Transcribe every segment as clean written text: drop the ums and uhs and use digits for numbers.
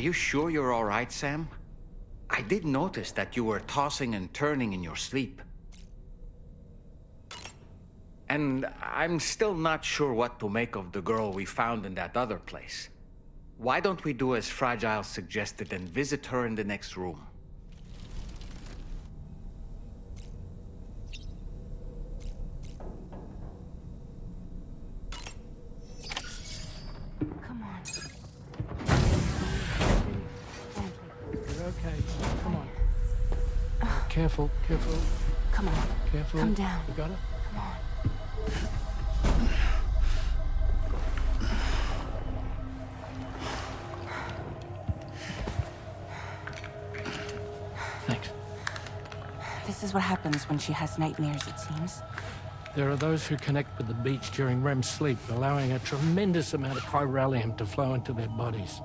you sure you're all right, Sam? I did notice that you were tossing and turning in your sleep. And I'm still not sure what to make of the girl we found in that other place. Why don't we do as Fragile suggested and visit her in the next room? Come on. You're okay. Come on. Careful, careful. Come on. Careful. Come down. You got it? Come on. Thanks. This is what happens when she has nightmares, it seems. There are those who connect with the beach during REM sleep, allowing a tremendous amount of chiralium to flow into their bodies.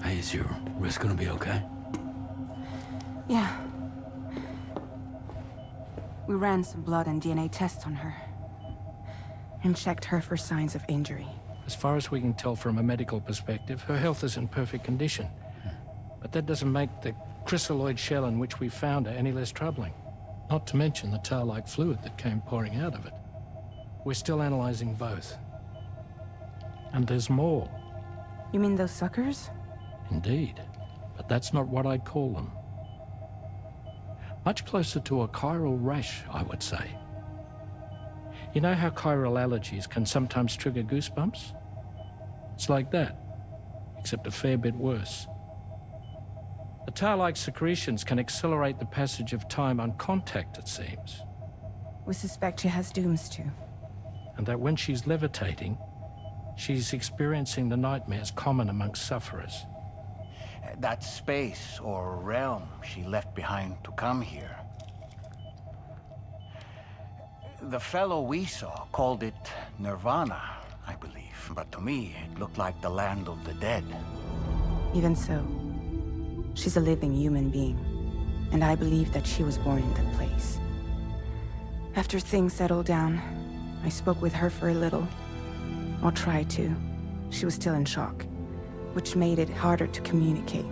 Hey, is your wrist gonna be okay? Yeah. We ran some blood and DNA tests on her. And checked her for signs of injury. As far as we can tell from a medical perspective, her health is in perfect condition. But that doesn't make the chrysaloid shell in which we found her any less troubling. Not to mention the tar-like fluid that came pouring out of it. We're still analyzing both. And there's more. You mean those suckers? Indeed. But that's not what I'd call them. Much closer to a chiral rash, I would say. You know how chiral allergies can sometimes trigger goosebumps? It's like that, except a fair bit worse. The tar-like secretions can accelerate the passage of time on contact, it seems. We suspect she has dooms too. And that when she's levitating, she's experiencing the nightmares common amongst sufferers. That space or realm she left behind to come here. The fellow we saw called it Nirvana, I believe. But to me, it looked like the land of the dead. Even so, she's a living human being. And I believe that she was born in that place. After things settled down, I spoke with her for a little. Or tried to. She was still in shock, which made it harder to communicate.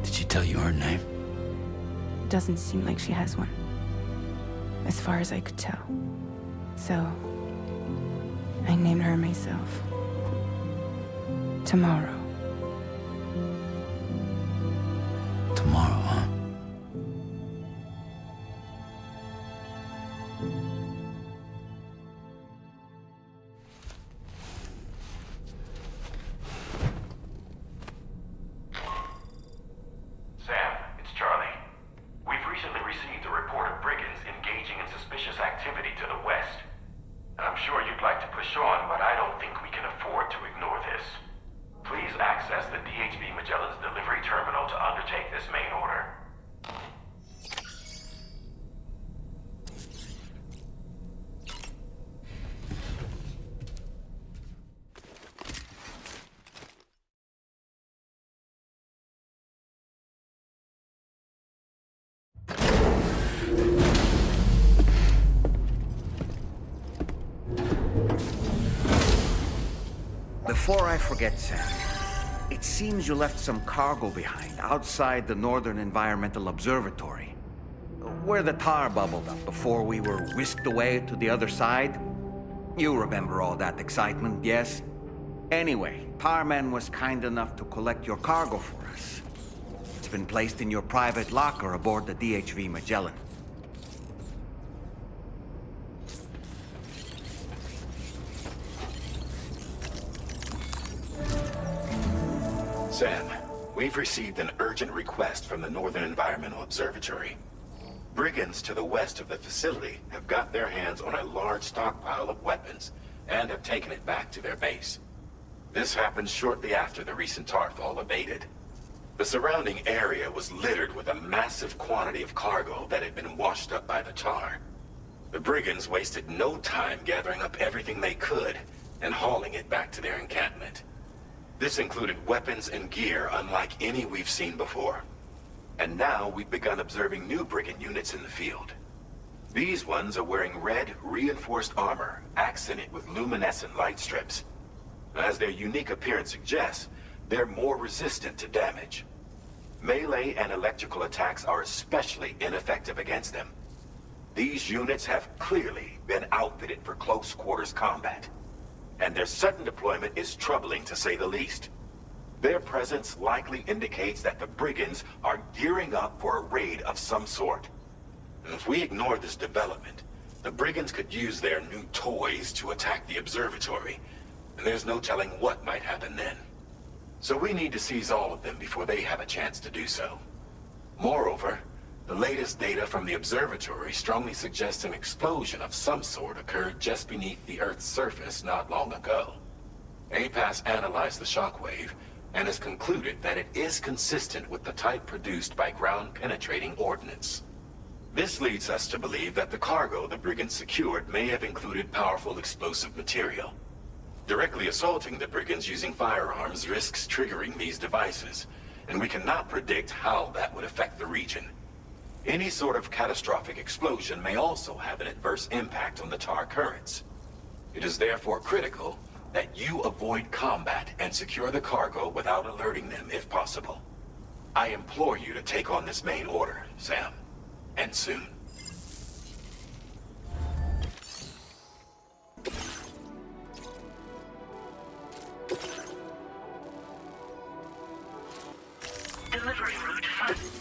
Did she tell you her name? Doesn't seem like she has one. As far as I could tell. So, I named her myself. Tomorrow. Tomorrow, huh? Sam, it's Charlie. We've recently received a report of brigands engaging in suspicious activity to the west. I'm sure you'd like to push on, but I don't think we can afford to ignore this. Please access the DHV Magellan's delivery terminal to undertake this main order. Before I forget, Sam, it seems you left some cargo behind outside the Northern Environmental Observatory, where the tar bubbled up before we were whisked away to the other side. You remember all that excitement, yes? Anyway, Tarman was kind enough to collect your cargo for us. It's been placed in your private locker aboard the DHV Magellan. Sam, we've received an urgent request from the Northern Environmental Observatory. Brigands to the west of the facility have got their hands on a large stockpile of weapons and have taken it back to their base. This happened shortly after the recent Tarfall abated. The surrounding area was littered with a massive quantity of cargo that had been washed up by the tar. The brigands wasted no time gathering up everything they could and hauling it back to their encampment. This included weapons and gear unlike any we've seen before. And now we've begun observing new brigand units in the field. These ones are wearing red, reinforced armor, accented with luminescent light strips. As their unique appearance suggests, they're more resistant to damage. Melee and electrical attacks are especially ineffective against them. These units have clearly been outfitted for close quarters combat, and their sudden deployment is troubling to say the least. Their presence likely indicates that the brigands are gearing up for a raid of some sort. And if we ignore this development, the brigands could use their new toys to attack the observatory, and there's no telling what might happen then. So we need to seize all of them before they have a chance to do so. Moreover, the latest data from the observatory strongly suggests an explosion of some sort occurred just beneath the Earth's surface not long ago. APAS analyzed the shockwave and has concluded that it is consistent with the type produced by ground-penetrating ordnance. This leads us to believe that the cargo the brigands secured may have included powerful explosive material. Directly assaulting the brigands using firearms risks triggering these devices, and we cannot predict how that would affect the region. Any sort of catastrophic explosion may also have an adverse impact on the tar currents. It is therefore critical that you avoid combat and secure the cargo without alerting them if possible. I implore you to take on this main order, Sam. And soon. Delivery route 5.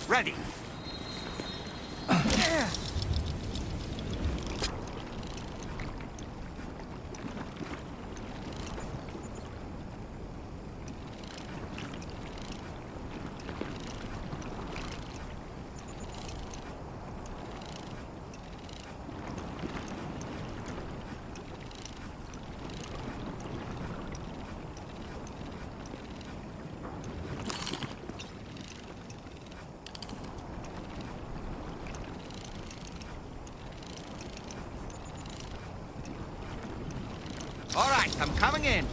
Ready. All right, I'm coming in.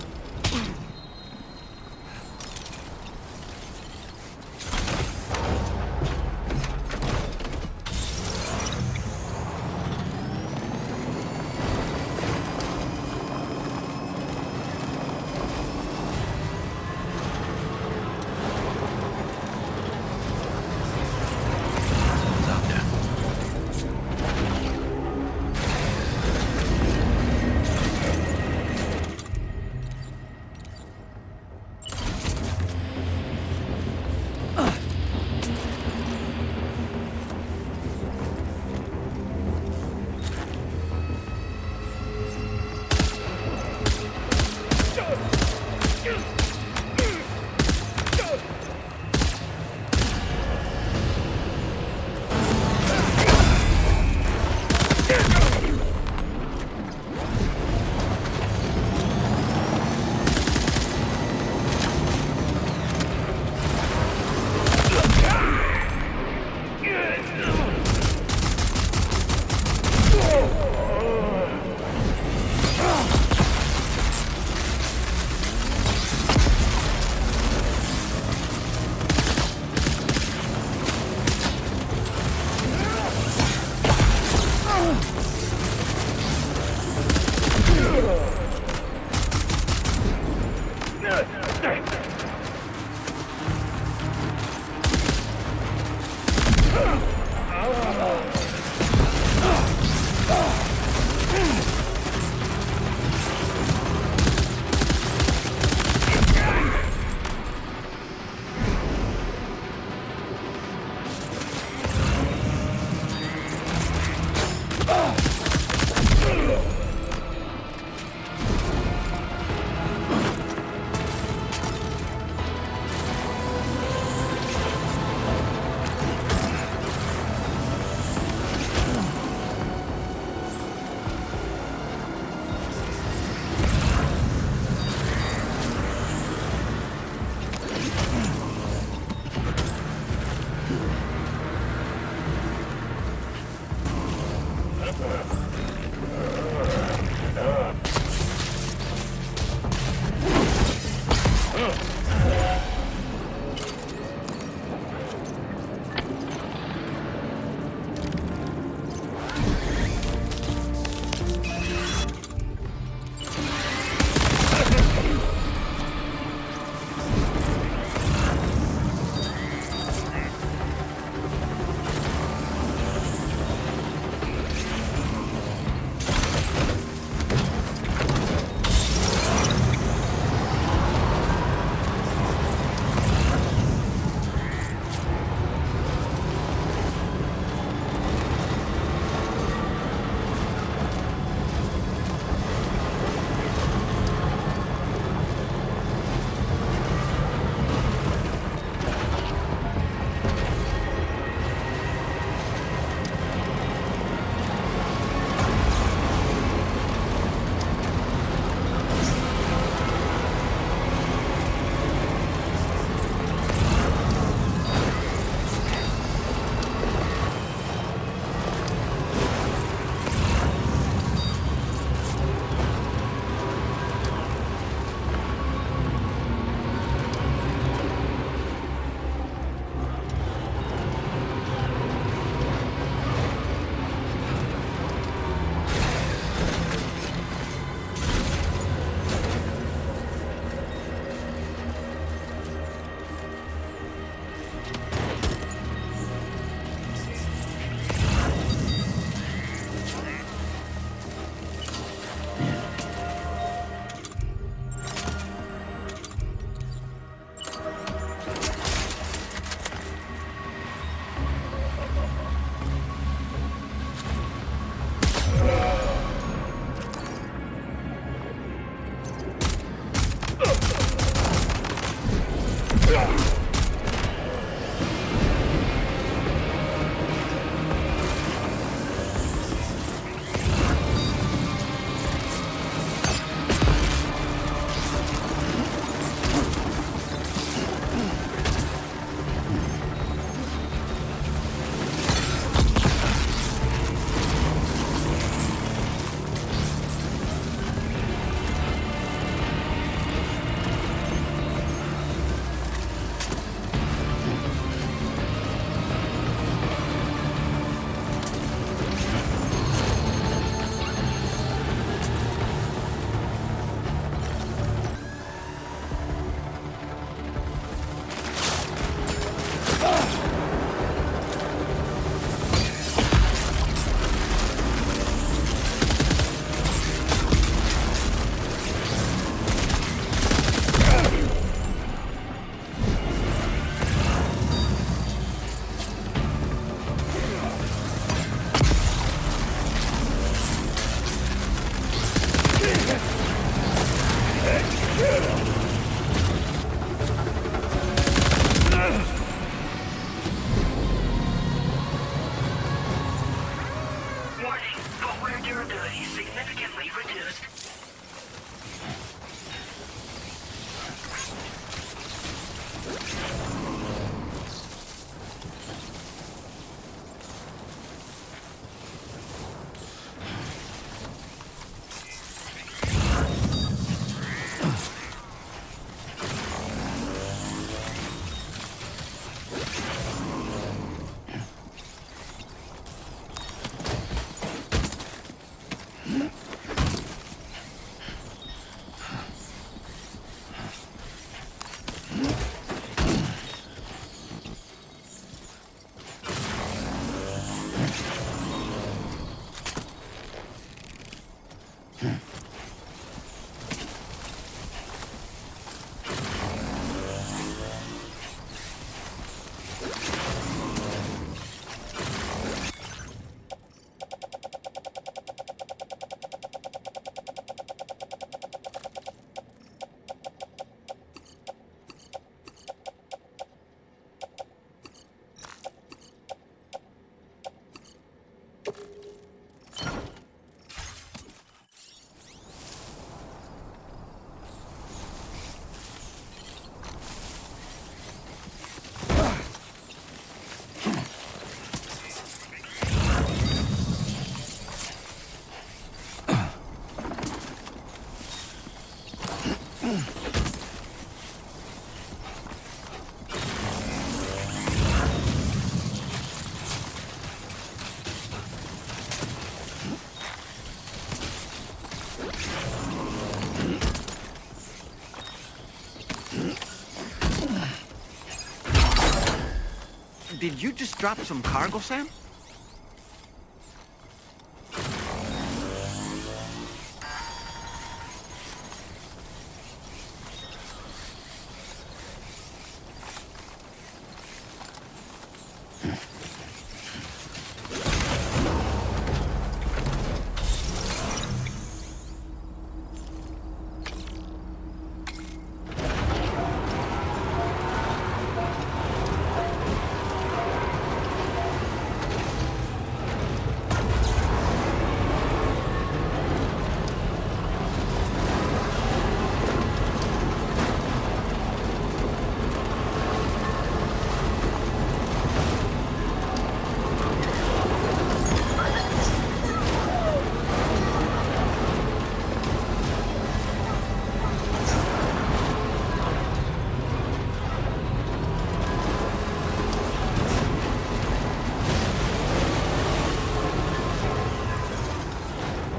Did you just drop some cargo, Sam?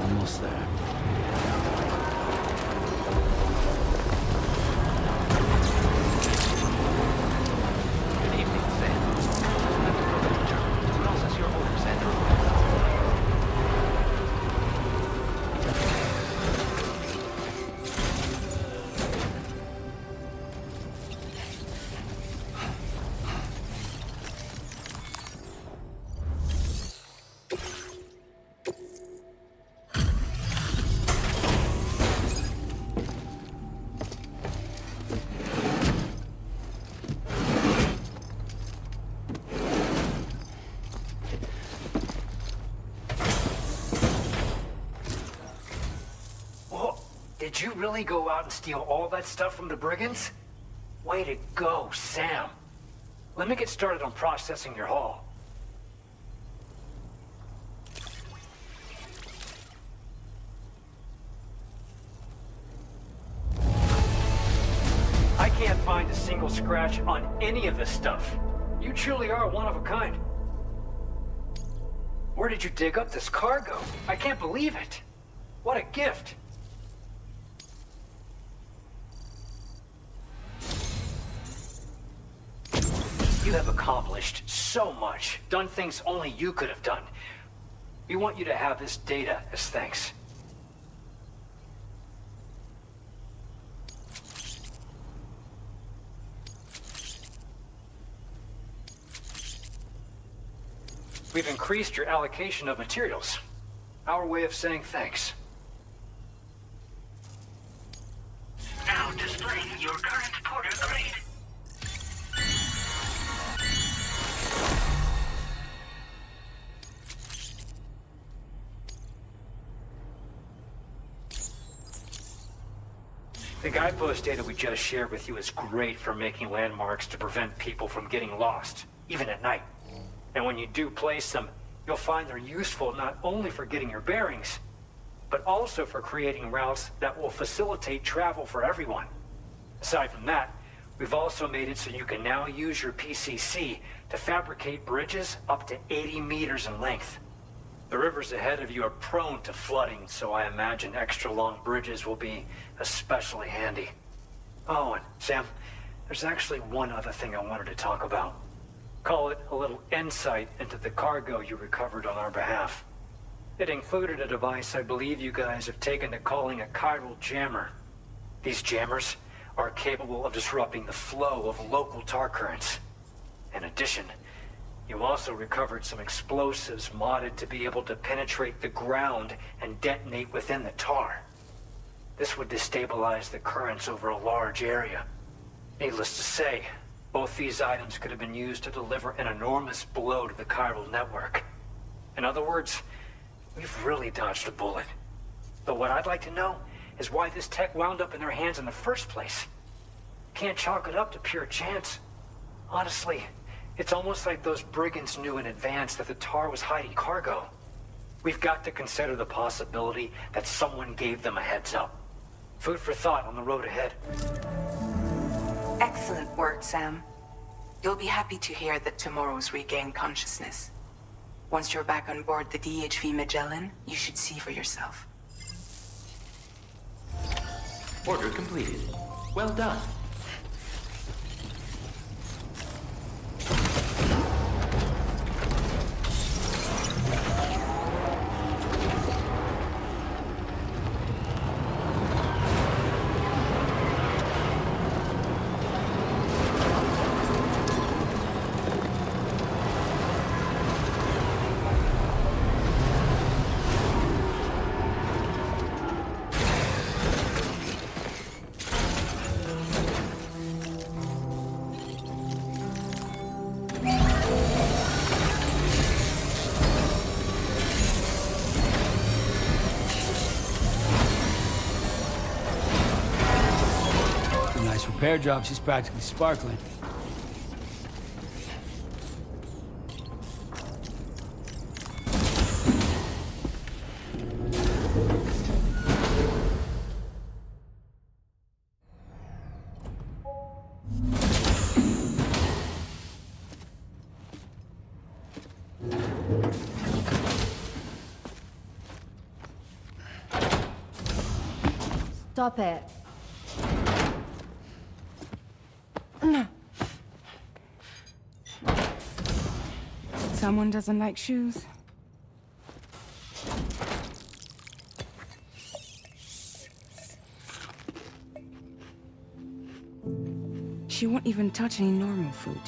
Almost there. Good evening, Sam. Let me go to the terminal. Process your orders, Andrew. Did you really go out and steal all that stuff from the brigands? Way to go, Sam. Let me get started on processing your haul. I can't find a single scratch on any of this stuff. You truly are one of a kind. Where did you dig up this cargo? I can't believe it. What a gift. You have accomplished so much, done things only you could have done. We want you to have this data as thanks. We've increased your allocation of materials. Our way of saying thanks. Now displaying your current porter grade. The guidepost data we just shared with you is great for making landmarks to prevent people from getting lost, even at night. And when you do place them, you'll find they're useful not only for getting your bearings, but also for creating routes that will facilitate travel for everyone. Aside from that, we've also made it so you can now use your PCC to fabricate bridges up to 80 meters in length. The rivers ahead of you are prone to flooding, so I imagine extra long bridges will be especially handy. Oh, and Sam, there's actually one other thing I wanted to talk about. Call it a little insight into the cargo you recovered on our behalf. It included a device I believe you guys have taken to calling a chiral jammer. These jammers are capable of disrupting the flow of local tar currents. In addition, you also recovered some explosives modded to be able to penetrate the ground and detonate within the tar. This would destabilize the currents over a large area. Needless to say, both these items could have been used to deliver an enormous blow to the chiral network. In other words, we've really dodged a bullet. But what I'd like to know is why this tech wound up in their hands in the first place. Can't chalk it up to pure chance. Honestly, it's almost like those brigands knew in advance that the tar was hiding cargo. We've got to consider the possibility that someone gave them a heads up. Food for thought on the road ahead. Excellent work, Sam. You'll be happy to hear that tomorrow's regained consciousness. Once you're back on board the DHV Magellan, you should see for yourself. Order completed. Well done. repair job, she's practically sparkling. Stop it. Someone doesn't like shoes? She won't even touch any normal food.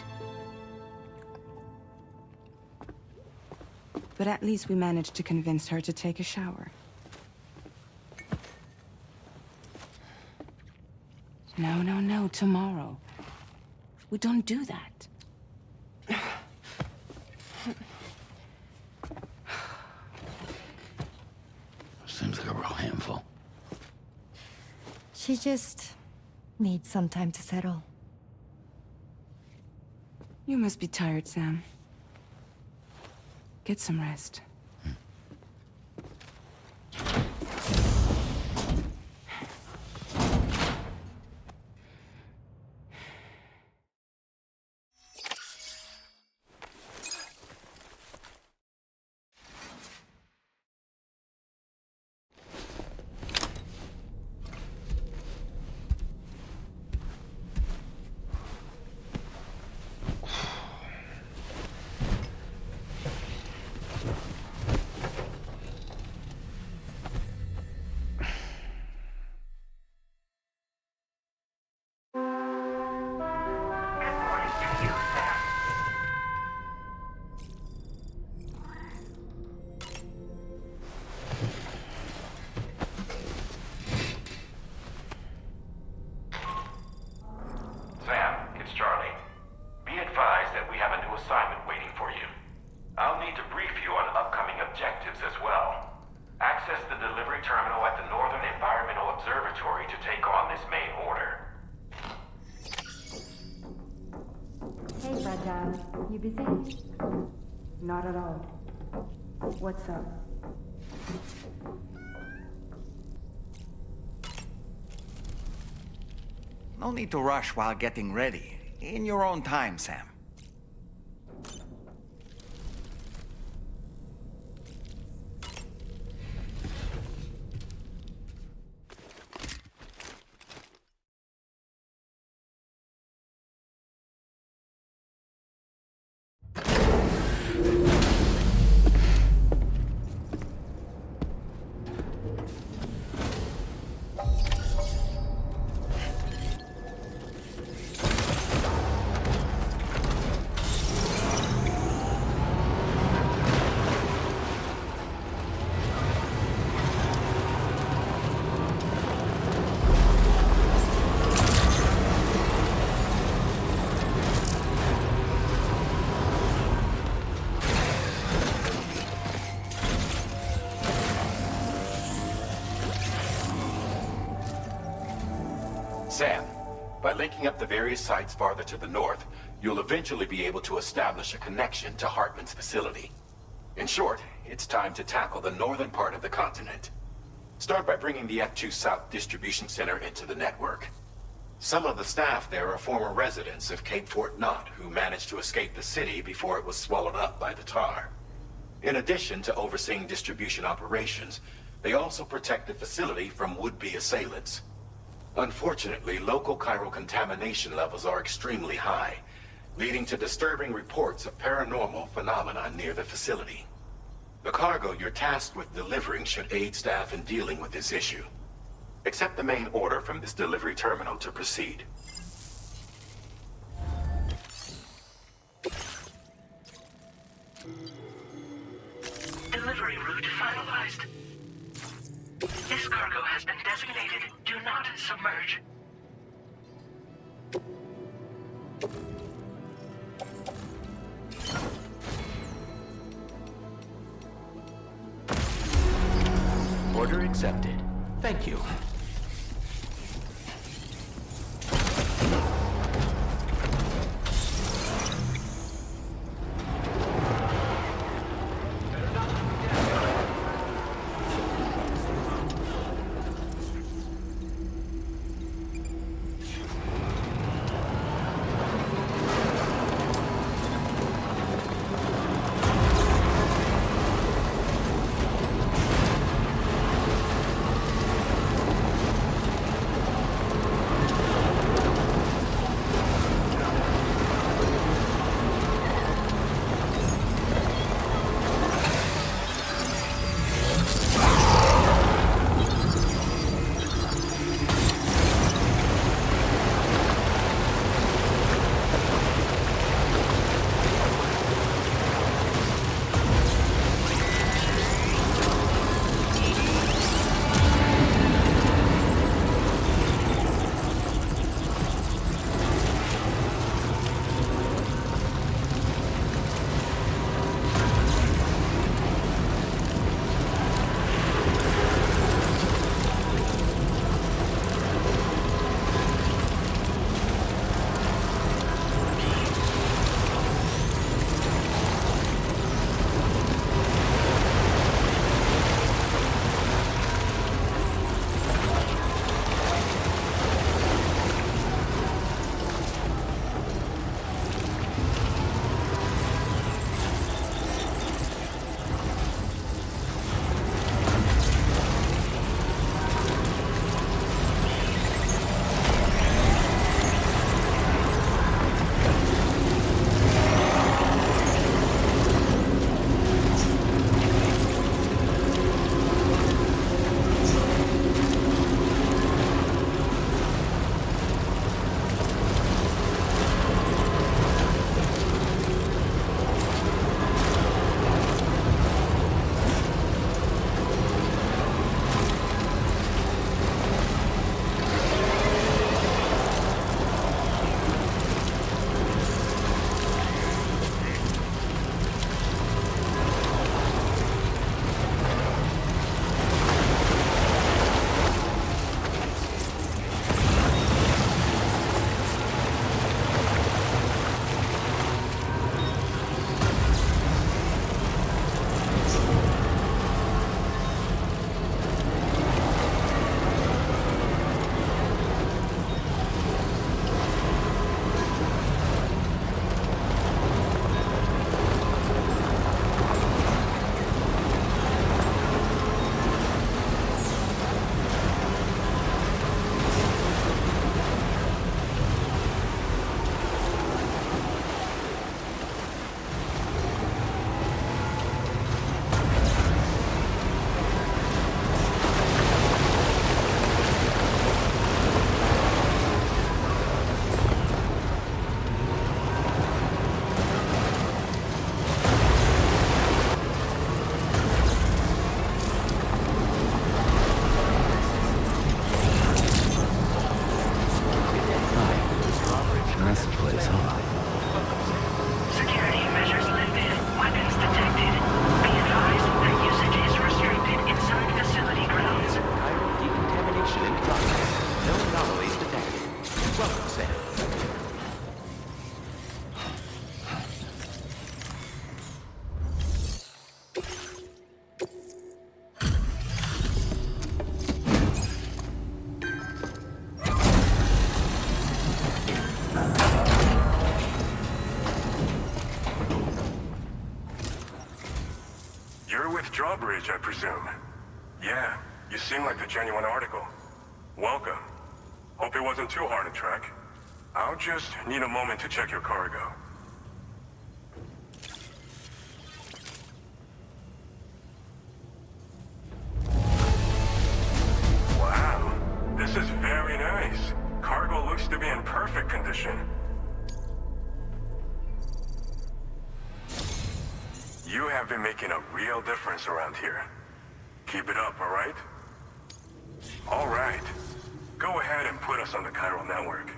But at least we managed to convince her to take a shower. No, tomorrow. We don't do that. Seems like a real handful. She just needs some time to settle. You must be tired, Sam. Get some rest. You busy? Not at all. What's up? No need to rush while getting ready. In your own time, Sam. Sam, by linking up the various sites farther to the north, you'll eventually be able to establish a connection to Hartman's facility. In short, it's time to tackle the northern part of the continent. Start by bringing the F2 South Distribution Center into the network. Some of the staff there are former residents of Cape Fort Knott who managed to escape the city before it was swallowed up by the tar. In addition to overseeing distribution operations, they also protect the facility from would-be assailants. Unfortunately, local chiral contamination levels are extremely high, leading to disturbing reports of paranormal phenomena near the facility. The cargo you're tasked with delivering should aid staff in dealing with this issue. Accept the main order from this delivery terminal to proceed. Delivery route finalized. This cargo has been designated Do Not Submerge. Order accepted. Thank you. drawbridge, I presume. Yeah, you seem like the genuine article. Welcome. Hope it wasn't too hard to track. I'll just need a moment to check your cargo. Wow, this is very nice. Cargo looks to be in perfect condition. You have been making a real difference around here. Keep it up, all right? All right. Go ahead and put us on the chiral network.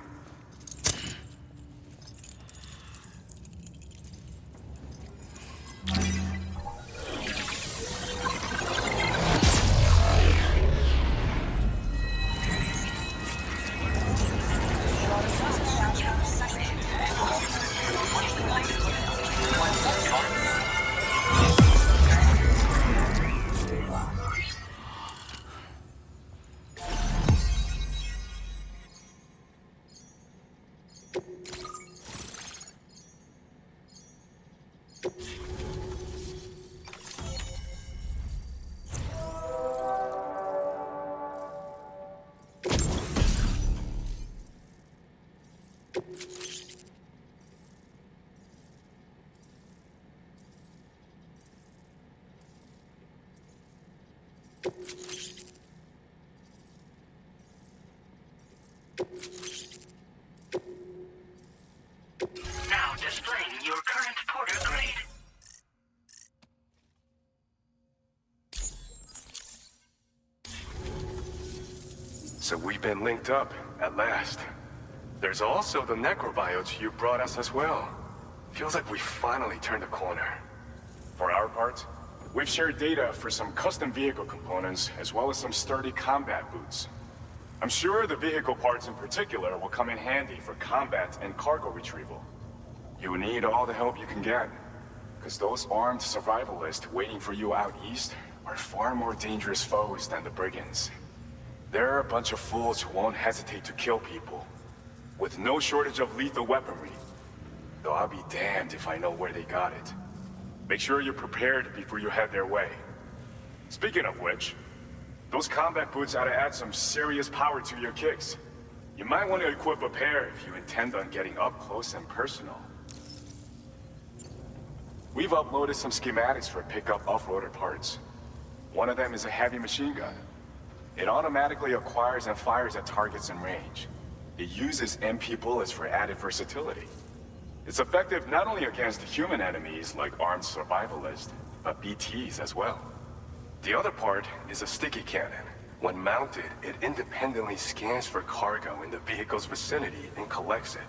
Now displaying your current porter grade. So we've been linked up, at last. There's also the necrobiotes you brought us as well. Feels like we finally turned a corner. For our part, we've shared data for some custom vehicle components, as well as some sturdy combat boots. I'm sure the vehicle parts in particular will come in handy for combat and cargo retrieval. You need all the help you can get, because those armed survivalists waiting for you out east are far more dangerous foes than the brigands. They're a bunch of fools who won't hesitate to kill people, with no shortage of lethal weaponry. Though I'll be damned if I know where they got it. Make sure you're prepared before you head their way. Speaking of which, those combat boots ought to add some serious power to your kicks. You might want to equip a pair if you intend on getting up close and personal. We've uploaded some schematics for pickup off-roader parts. One of them is a heavy machine gun. It automatically acquires and fires at targets in range. It uses MP bullets for added versatility. It's effective not only against human enemies like armed survivalists, but BTs as well. The other part is a sticky cannon. When mounted, it independently scans for cargo in the vehicle's vicinity and collects it.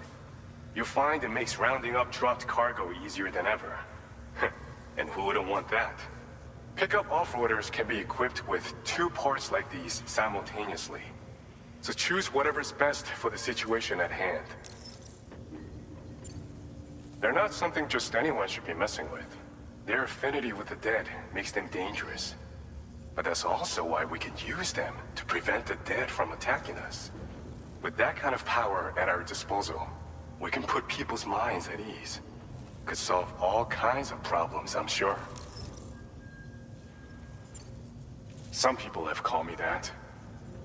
You'll find it makes rounding up dropped cargo easier than ever. And who wouldn't want that? Pickup off-roaders can be equipped with 2 parts like these simultaneously. So choose whatever's best for the situation at hand. They're not something just anyone should be messing with. Their affinity with the dead makes them dangerous. But that's also why we can use them to prevent the dead from attacking us. With that kind of power at our disposal, we can put people's minds at ease. Could solve all kinds of problems, I'm sure. Some people have called me that.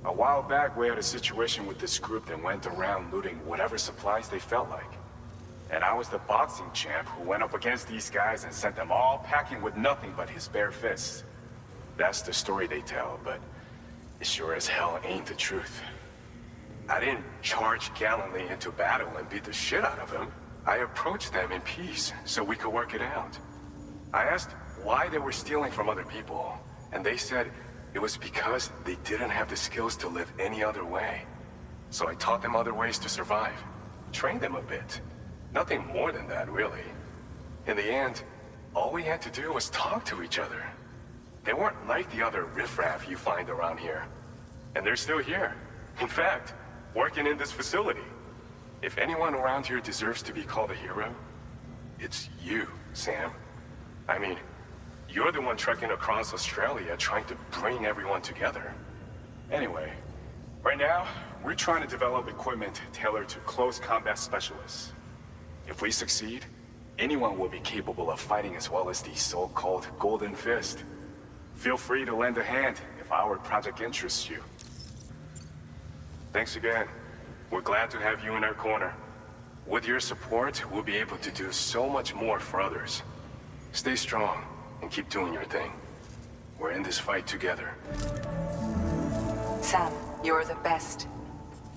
A while back, we had a situation with this group that went around looting whatever supplies they felt like. And I was the boxing champ who went up against these guys and sent them all packing with nothing but his bare fists. That's the story they tell, but it sure as hell ain't the truth. I didn't charge gallantly into battle and beat the shit out of them. I approached them in peace so we could work it out. I asked why they were stealing from other people, and they said it was because they didn't have the skills to live any other way. So I taught them other ways to survive, trained them a bit. Nothing more than that, really. In the end, all we had to do was talk to each other. They weren't like the other riffraff you find around here. And they're still here. In fact, working in this facility. If anyone around here deserves to be called a hero, it's you, Sam. I mean, you're the one trekking across Australia trying to bring everyone together. Anyway, right now, we're trying to develop equipment tailored to close combat specialists. If we succeed, anyone will be capable of fighting as well as the so-called Golden Fist. Feel free to lend a hand if our project interests you. Thanks again. We're glad to have you in our corner. With your support, we'll be able to do so much more for others. Stay strong and keep doing your thing. We're in this fight together. Sam, you're the best.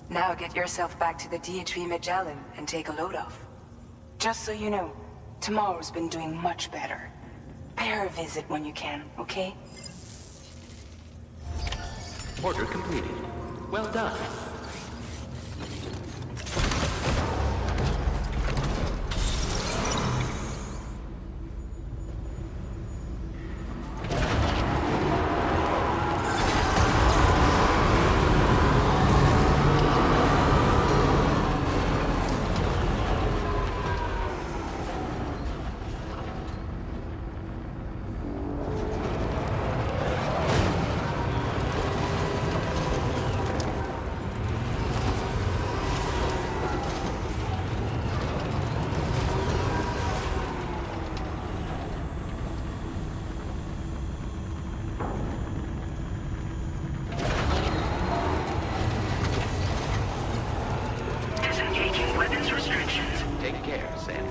Now get yourself back to the DHV Magellan and take a load off. Just so you know, tomorrow's been doing much better. Pay her a visit when you can, okay? Order completed. Well done. Disengaging weapons restrictions. Take care, Sam.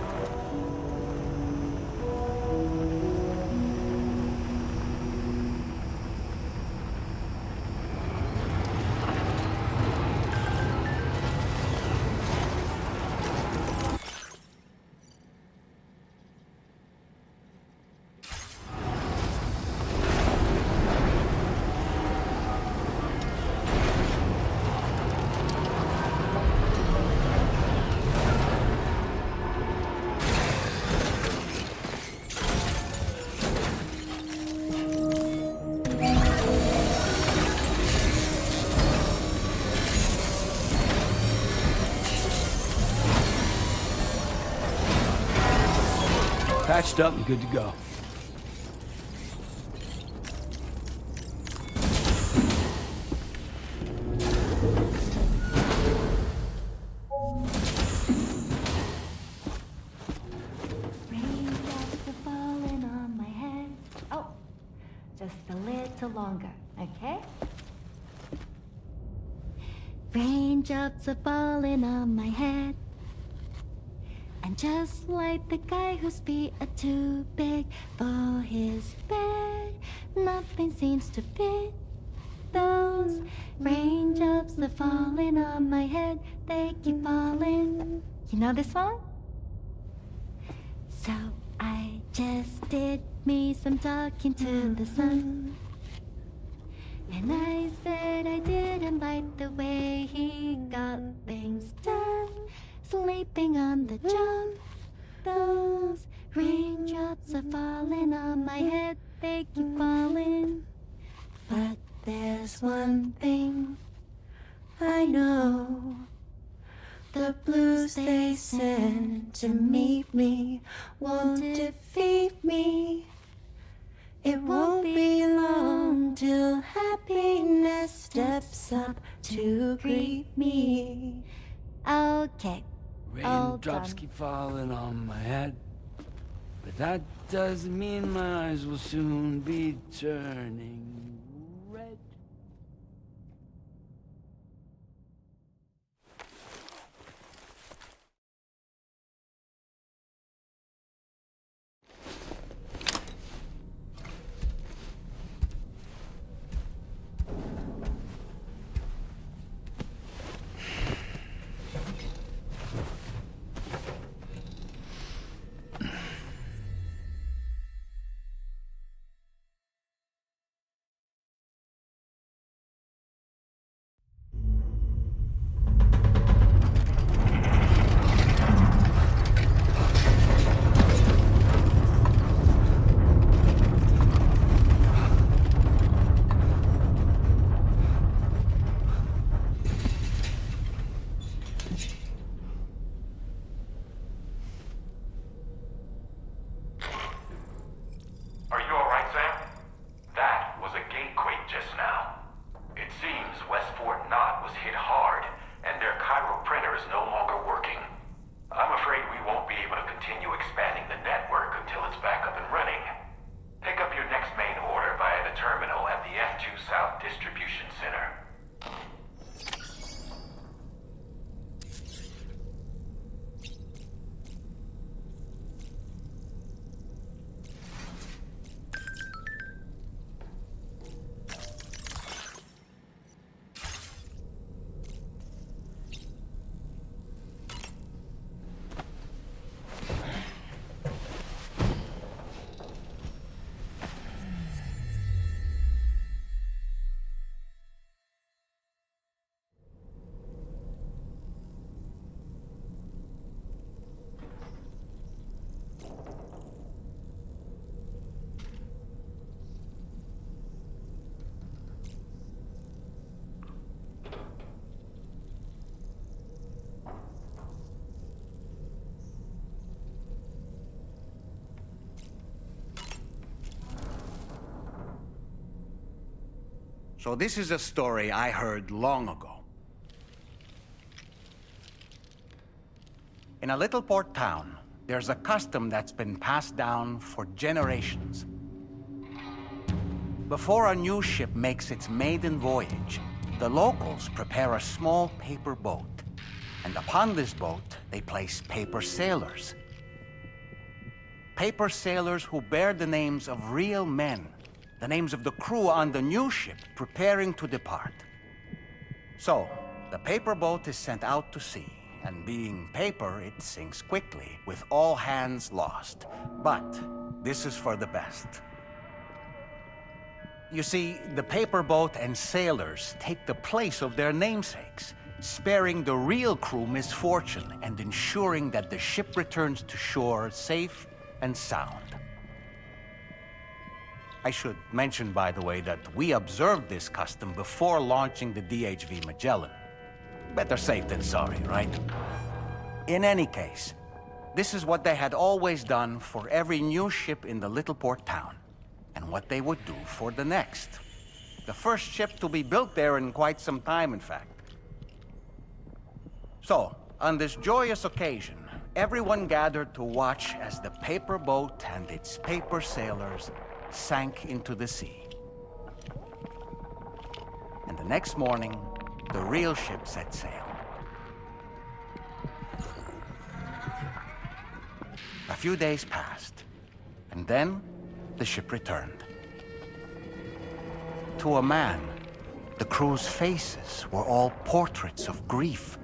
Patched up and good to go. Raindrops are falling on my head. Oh, just a little longer, okay? Raindrops are falling on my head. And just like the guy whose feet are too big for his bed, nothing seems to fit. Those raindrops are falling on my head, they keep falling. You know this song? So I just did me some talking to the sun. And I said I didn't like the way he got things done. Sleeping on the job. Those raindrops are falling on my head, they keep falling. But there's one thing I know. The blues they send to meet me won't defeat me. It won't be long till happiness steps up to greet me. Okay. Raindrops keep falling on my head, but that doesn't mean my eyes will soon be turning red. Rock Distribution Center. So this is a story I heard long ago. In a little port town, there's a custom that's been passed down for generations. Before a new ship makes its maiden voyage, the locals prepare a small paper boat. And upon this boat, they place paper sailors. Paper sailors who bear the names of real men, the names of the crew on the new ship preparing to depart. So, the paper boat is sent out to sea, and being paper, it sinks quickly, with all hands lost. But this is for the best. You see, the paper boat and sailors take the place of their namesakes, sparing the real crew misfortune and ensuring that the ship returns to shore safe and sound. I should mention, by the way, that we observed this custom before launching the DHV Magellan. Better safe than sorry, right? In any case, this is what they had always done for every new ship in the little port town, and what they would do for the next. The first ship to be built there in quite some time, in fact. So, on this joyous occasion, everyone gathered to watch as the paper boat and its paper sailors sank into the sea. And the next morning, the real ship set sail. A few days passed, and then the ship returned. To a man, the crew's faces were all portraits of grief.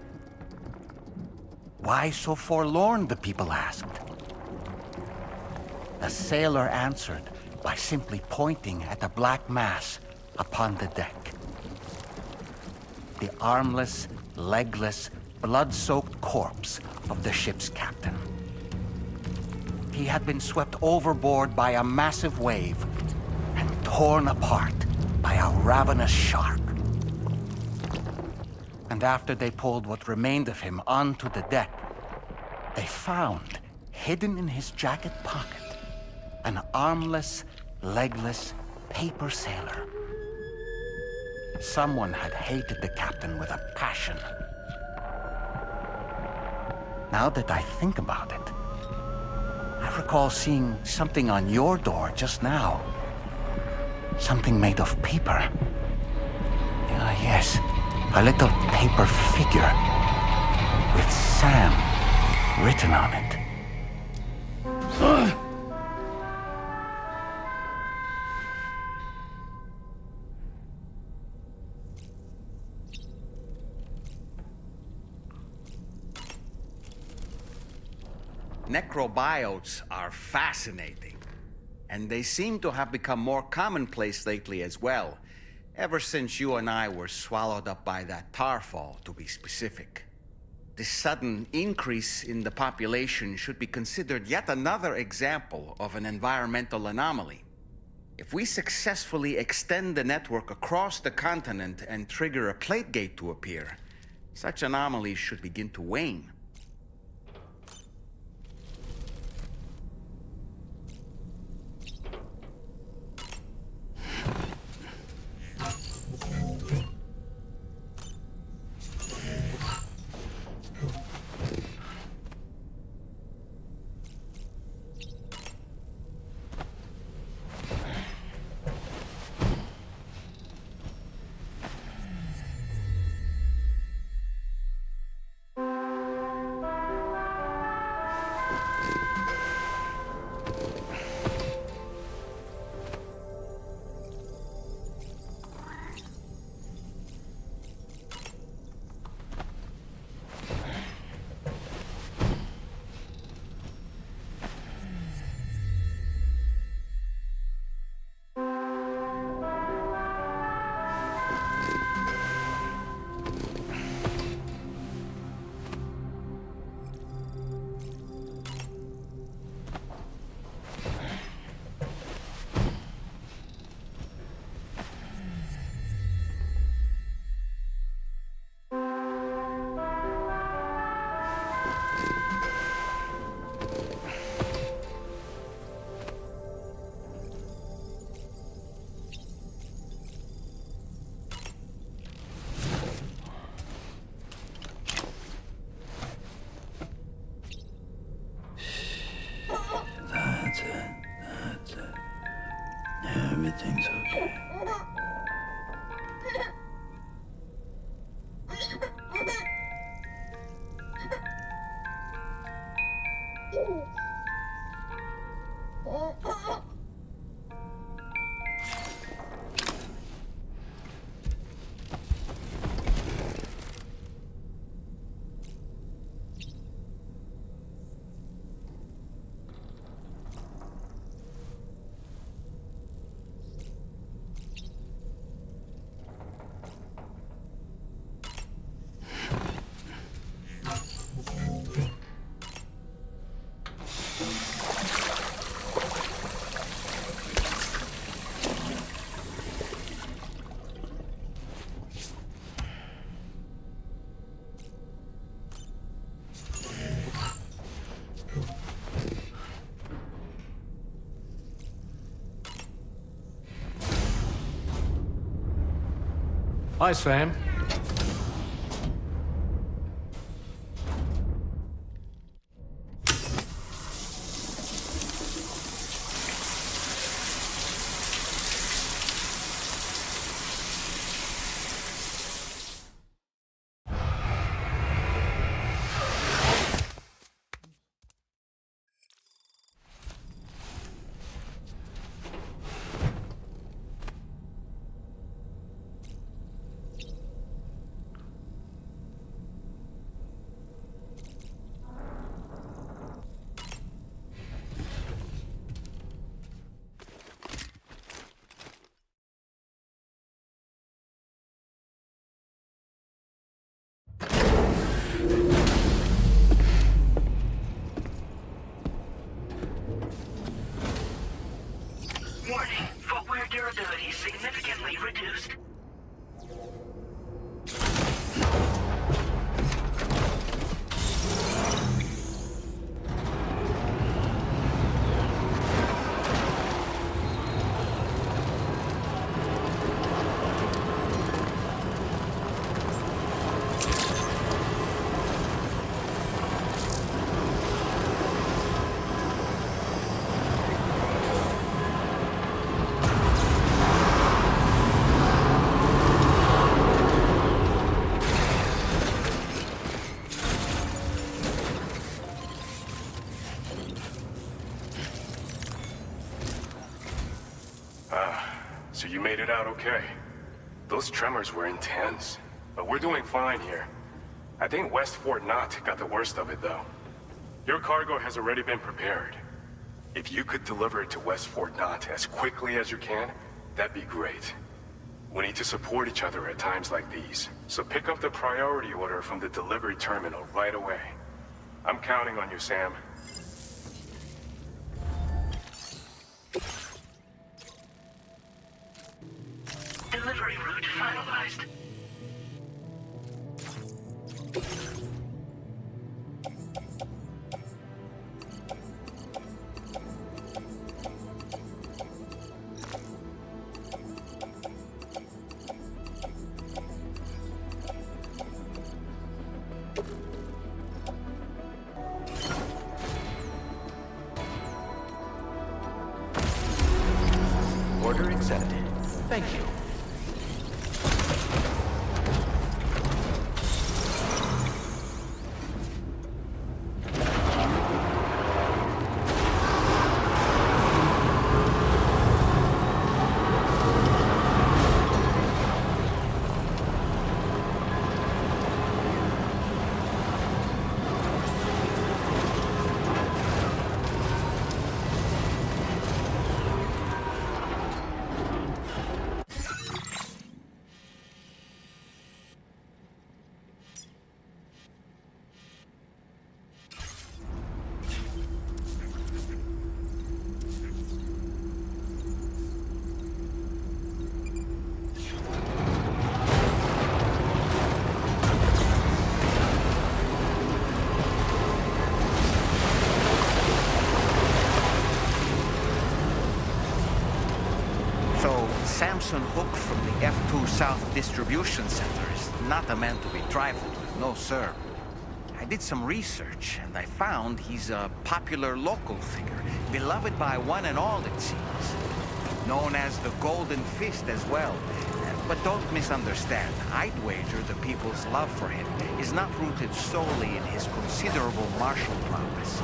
Why so forlorn, the people asked. A sailor answered by simply pointing at a black mass upon the deck. The armless, legless, blood-soaked corpse of the ship's captain. He had been swept overboard by a massive wave and torn apart by a ravenous shark. And after they pulled what remained of him onto the deck, they found, hidden in his jacket pocket, an armless, legless paper sailor. Someone had hated the captain with a passion. Now that I think about it, I recall seeing something on your door just now. Something made of paper. Yes, a little paper figure with Sam written on it. Necrobiotes are fascinating, and they seem to have become more commonplace lately as well, ever since you and I were swallowed up by that tar fall, to be specific. This sudden increase in the population should be considered yet another example of an environmental anomaly. If we successfully extend the network across the continent and trigger a plate gate to appear, such anomalies should begin to wane. Hi, Sam. Warning, footwear durability significantly reduced. So you made it out okay. Those tremors were intense, but we're doing fine here. I think West Fort Knott got the worst of it, though. Your cargo has already been prepared. If you could deliver it to West Fort Knott as quickly as you can, that'd be great. We need to support each other at times like these, so pick up the priority order from the delivery terminal right away. I'm counting on you, Sam. Delivery route finalized. Order accepted. Thank you. Samson Hook from the F2 South Distribution Center is not a man to be trifled with, no sir. I did some research, and I found he's a popular local figure, beloved by one and all, it seems. Known as the Golden Fist as well. But don't misunderstand. I'd wager the people's love for him is not rooted solely in his considerable martial prowess.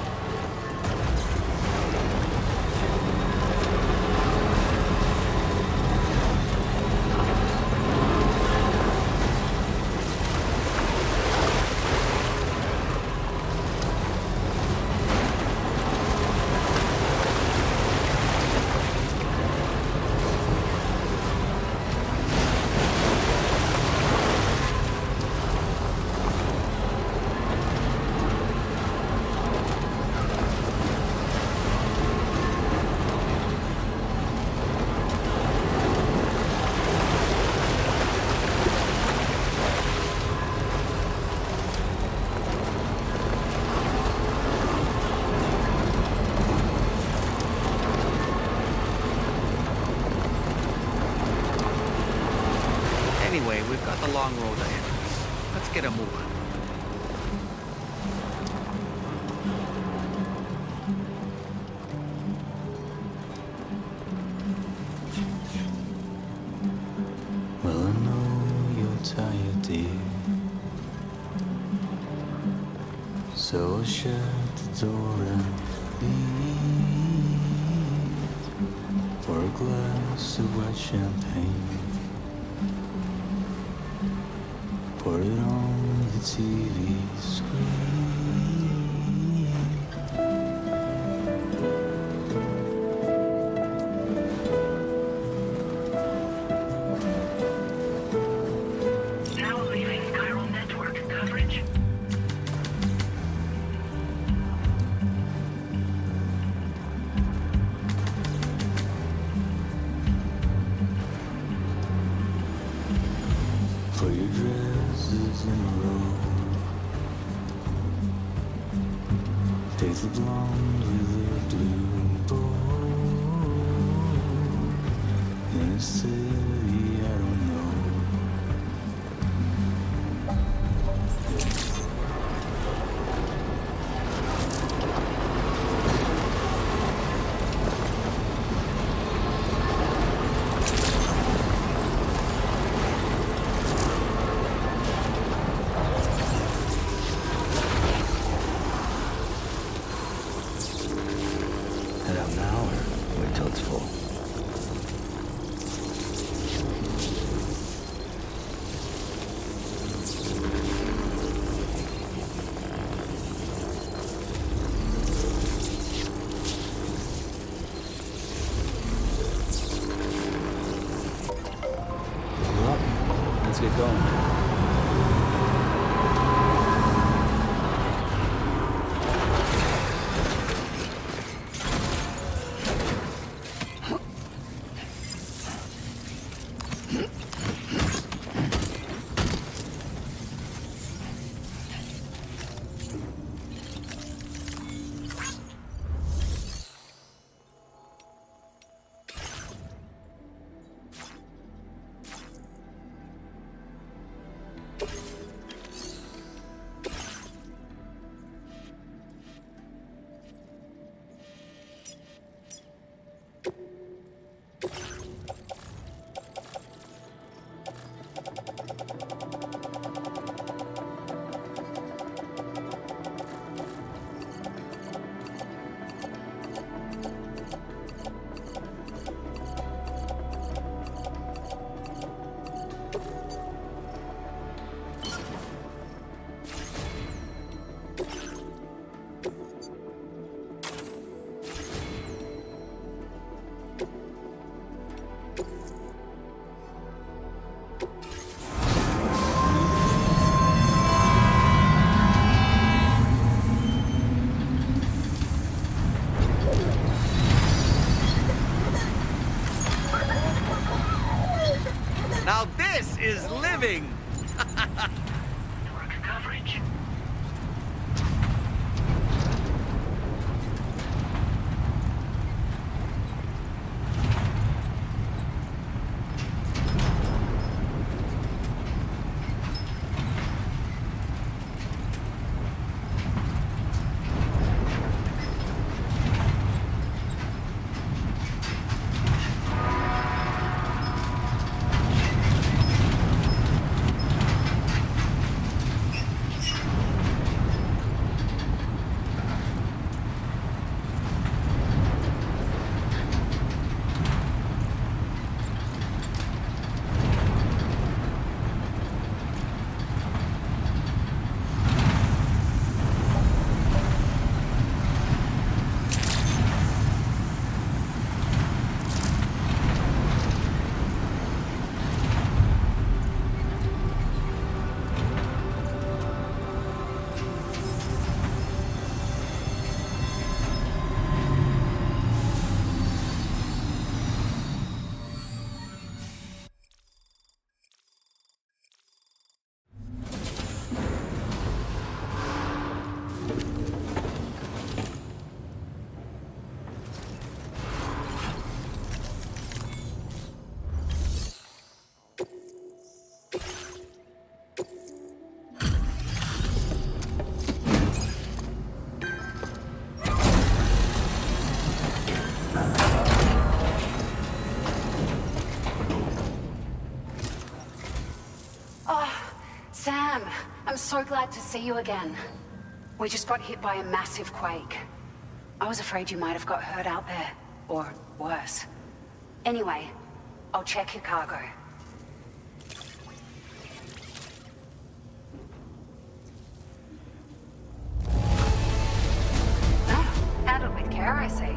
Anyway, we've got the long road ahead of us. Let's get a move on. Well, I know you're tired, dear. So I'll shut the door and leave for a glass of white champagne. Pour it on the TV screen. Now leaving chiral network coverage. Put your dresses in a row. Take the blonde with the blue bow. In a city I don't know. Head out now or wait till it's full? Well, let's get going. Now this is living! Network coverage. Sam, I'm so glad to see you again. We just got hit by a massive quake. I was afraid you might have got hurt out there, or worse. Anyway, I'll check your cargo. Oh, handled with care, I see.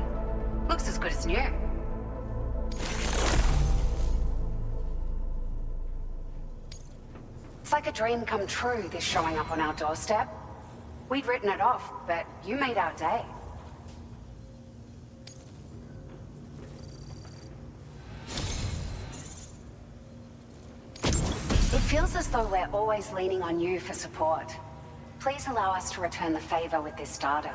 Looks as good as new. It's like a dream come true, this showing up on our doorstep. We'd written it off, but you made our day. It feels as though we're always leaning on you for support. Please allow us to return the favor with this data.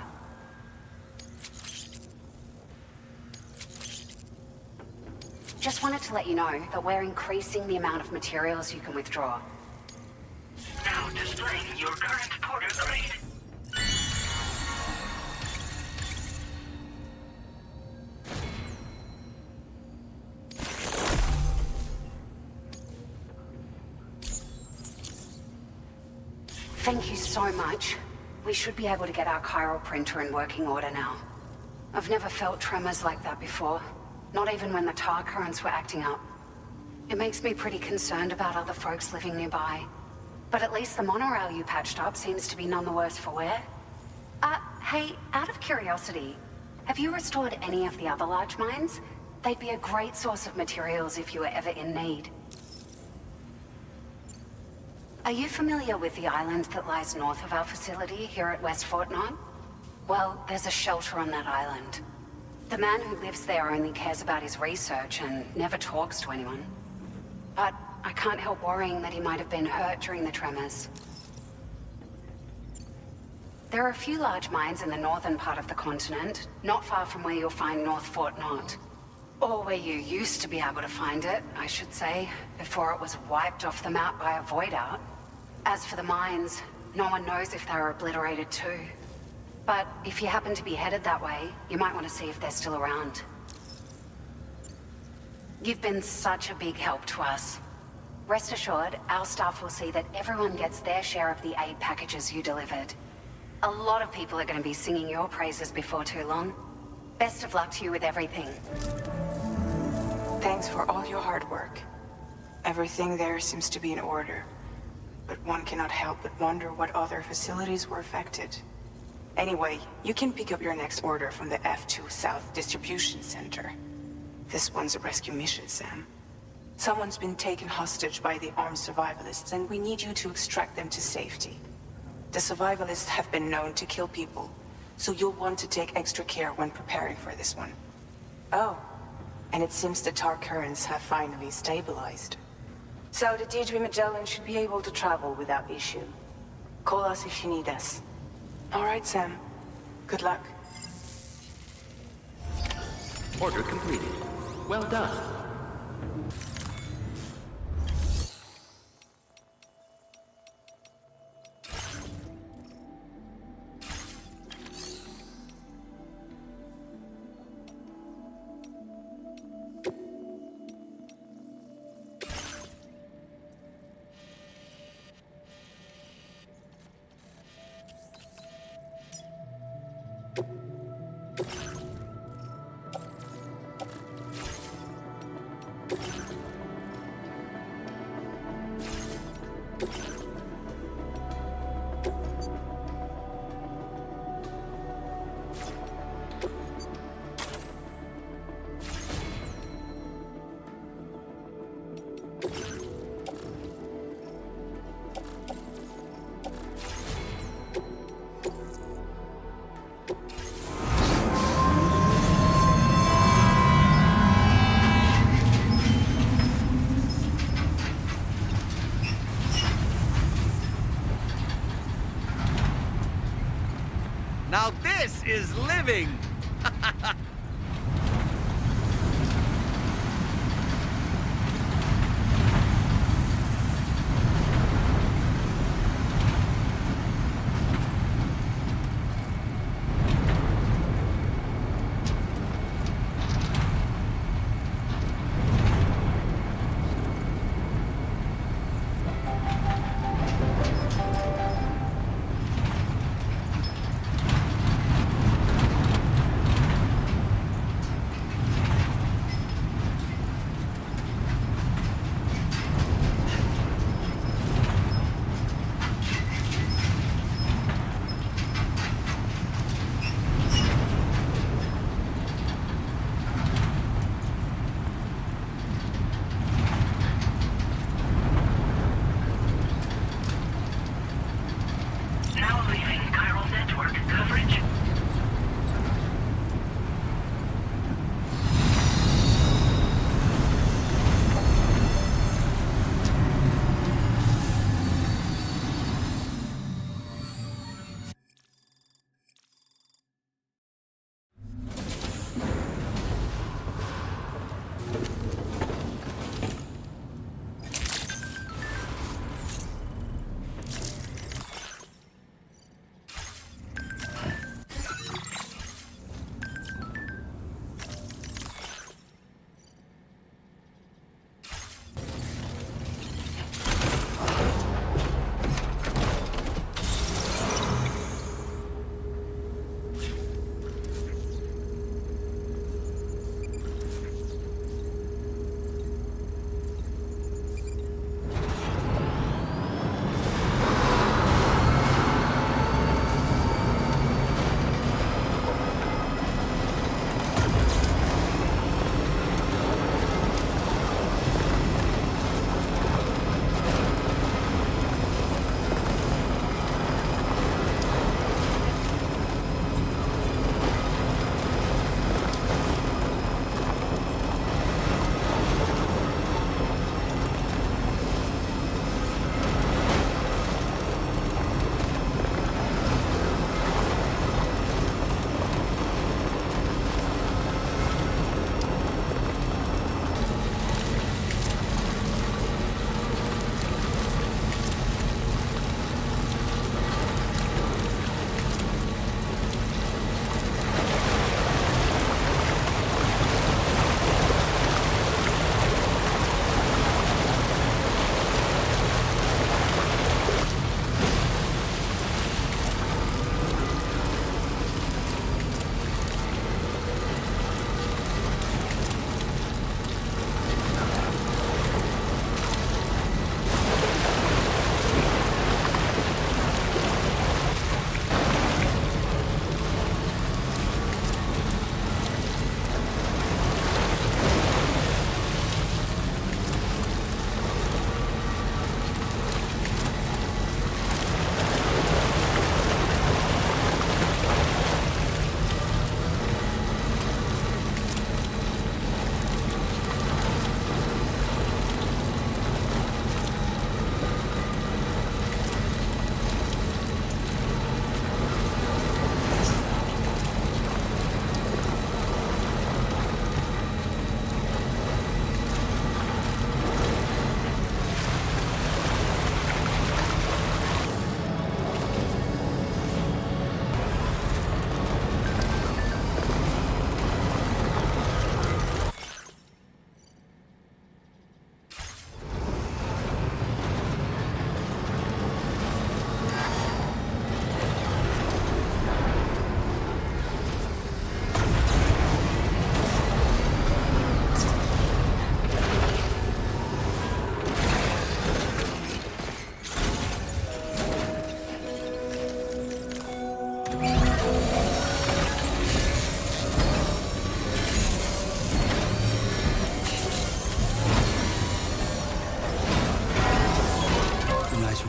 Just wanted to let you know that we're increasing the amount of materials you can withdraw. Now displaying your current porter grade. Thank you so much. We should be able to get our chiral printer in working order now. I've never felt tremors like that before, not even when the tar currents were acting up. It makes me pretty concerned about other folks living nearby. But at least the monorail you patched up seems to be none the worse for wear. Hey, out of curiosity, have you restored any of the other large mines? They'd be a great source of materials if you were ever in need. Are you familiar with the island that lies north of our facility here at West Fort Knox? Well, there's a shelter on that island. The man who lives there only cares about his research and never talks to anyone. But I can't help worrying that he might have been hurt during the tremors. There are a few large mines in the northern part of the continent, not far from where you'll find North Fort Knox. Or where you used to be able to find it, I should say, before it was wiped off the map by a void out. As for the mines, no one knows if they were obliterated too. But if you happen to be headed that way, you might want to see if they're still around. You've been such a big help to us. Rest assured, our staff will see that everyone gets their share of the aid packages you delivered. A lot of people are going to be singing your praises before too long. Best of luck to you with everything. Thanks for all your hard work. Everything there seems to be in order. But one cannot help but wonder what other facilities were affected. Anyway, you can pick up your next order from the F2 South Distribution Center. This one's a rescue mission, Sam. Someone's been taken hostage by the armed survivalists, and we need you to extract them to safety. The survivalists have been known to kill people, so you'll want to take extra care when preparing for this one. Oh, and it seems the tar currents have finally stabilized. So the D3 Magellan should be able to travel without issue. Call us if you need us. All right, Sam. Good luck. Order completed. Well done. Now this is living!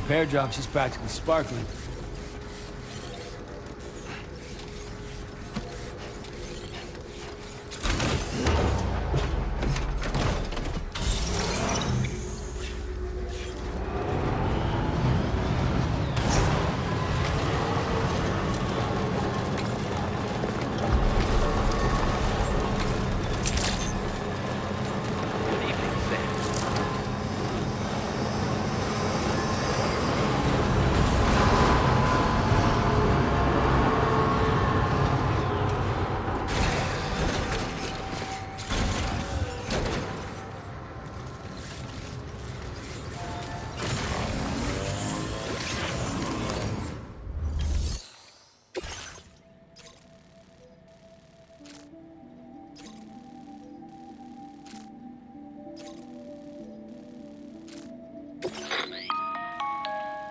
repair job, she's practically sparkling.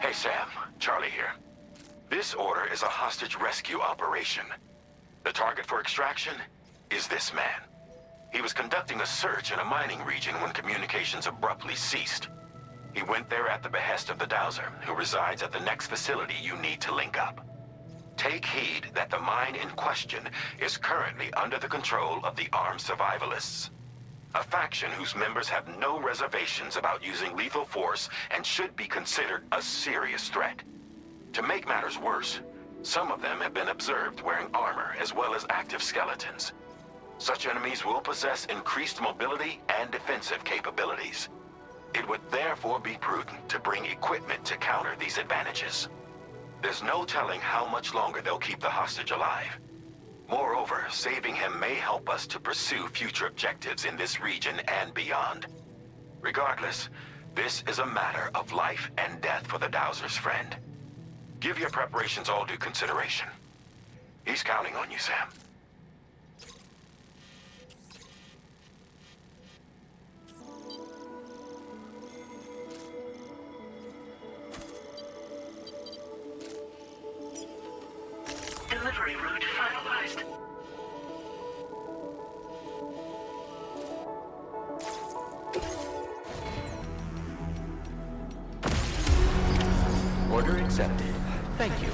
Hey, Sam. Charlie here. This order is a hostage rescue operation. The target for extraction is this man. He was conducting a search in a mining region when communications abruptly ceased. He went there at the behest of the Dowser, who resides at the next facility you need to link up. Take heed that the mine in question is currently under the control of the armed survivalists. A faction whose members have no reservations about using lethal force and should be considered a serious threat. To make matters worse, some of them have been observed wearing armor as well as active skeletons. Such enemies will possess increased mobility and defensive capabilities. It would therefore be prudent to bring equipment to counter these advantages. There's no telling how much longer they'll keep the hostage alive. Moreover, saving him may help us to pursue future objectives in this region and beyond. Regardless, this is a matter of life and death for the Dowser's friend. Give your preparations all due consideration. He's counting on you, Sam. Delivery route finalized. Order accepted. Thank you.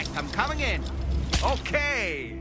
right, I'm coming in. Okay.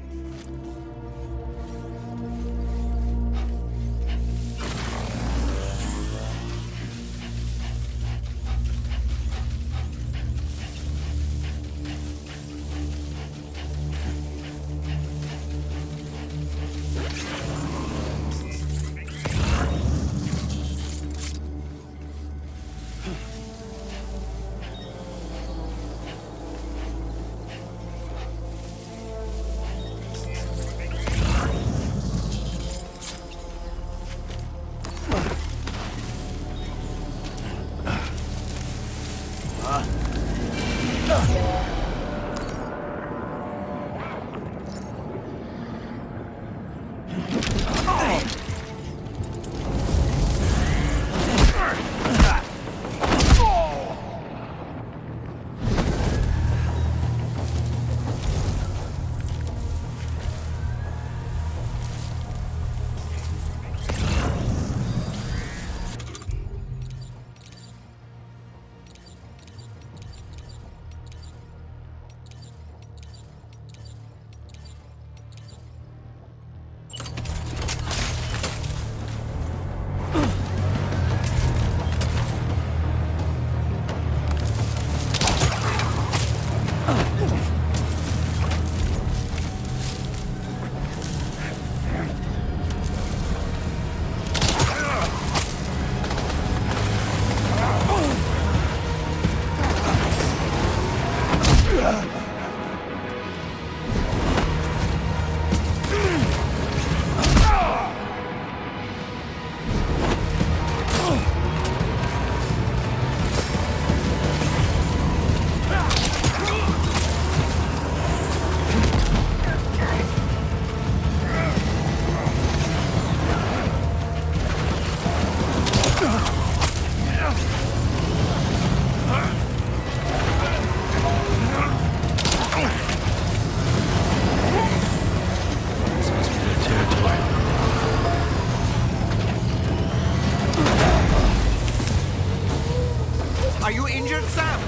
Are you injured, Sam?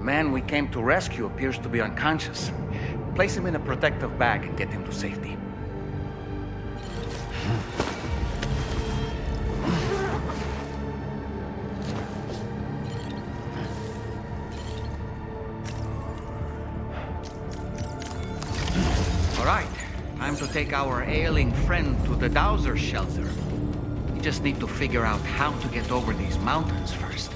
man we came to rescue appears to be unconscious. Place him in a protective bag and get him to safety. All right, time to take our ailing friend to the Dowser shelter. We just need to figure out how to get over these mountains first.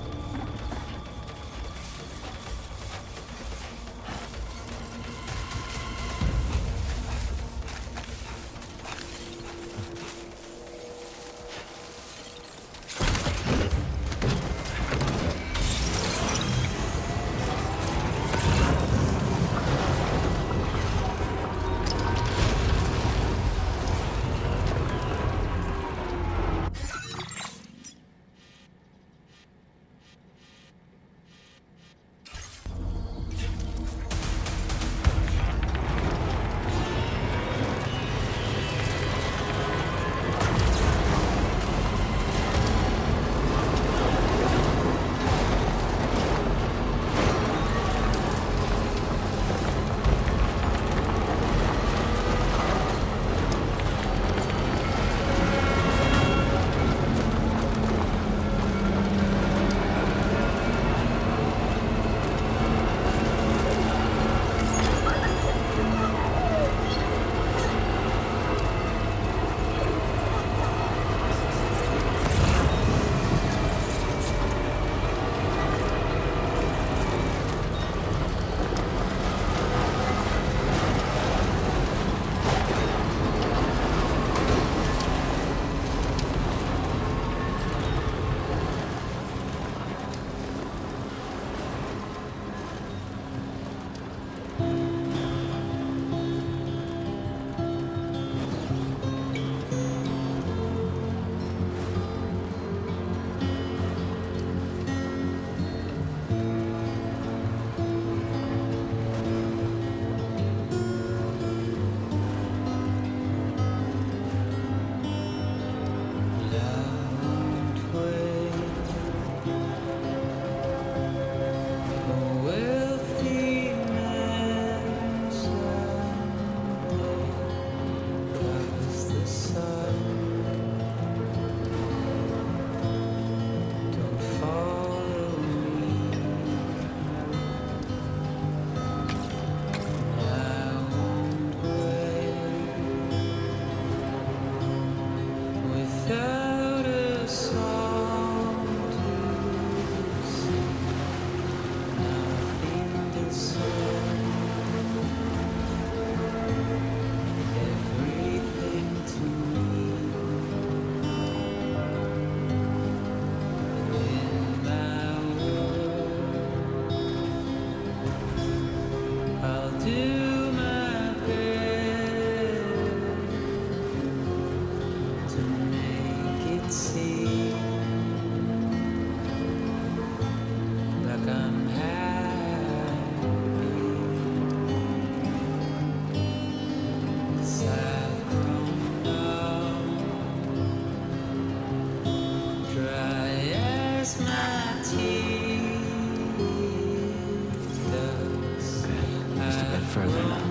Further now.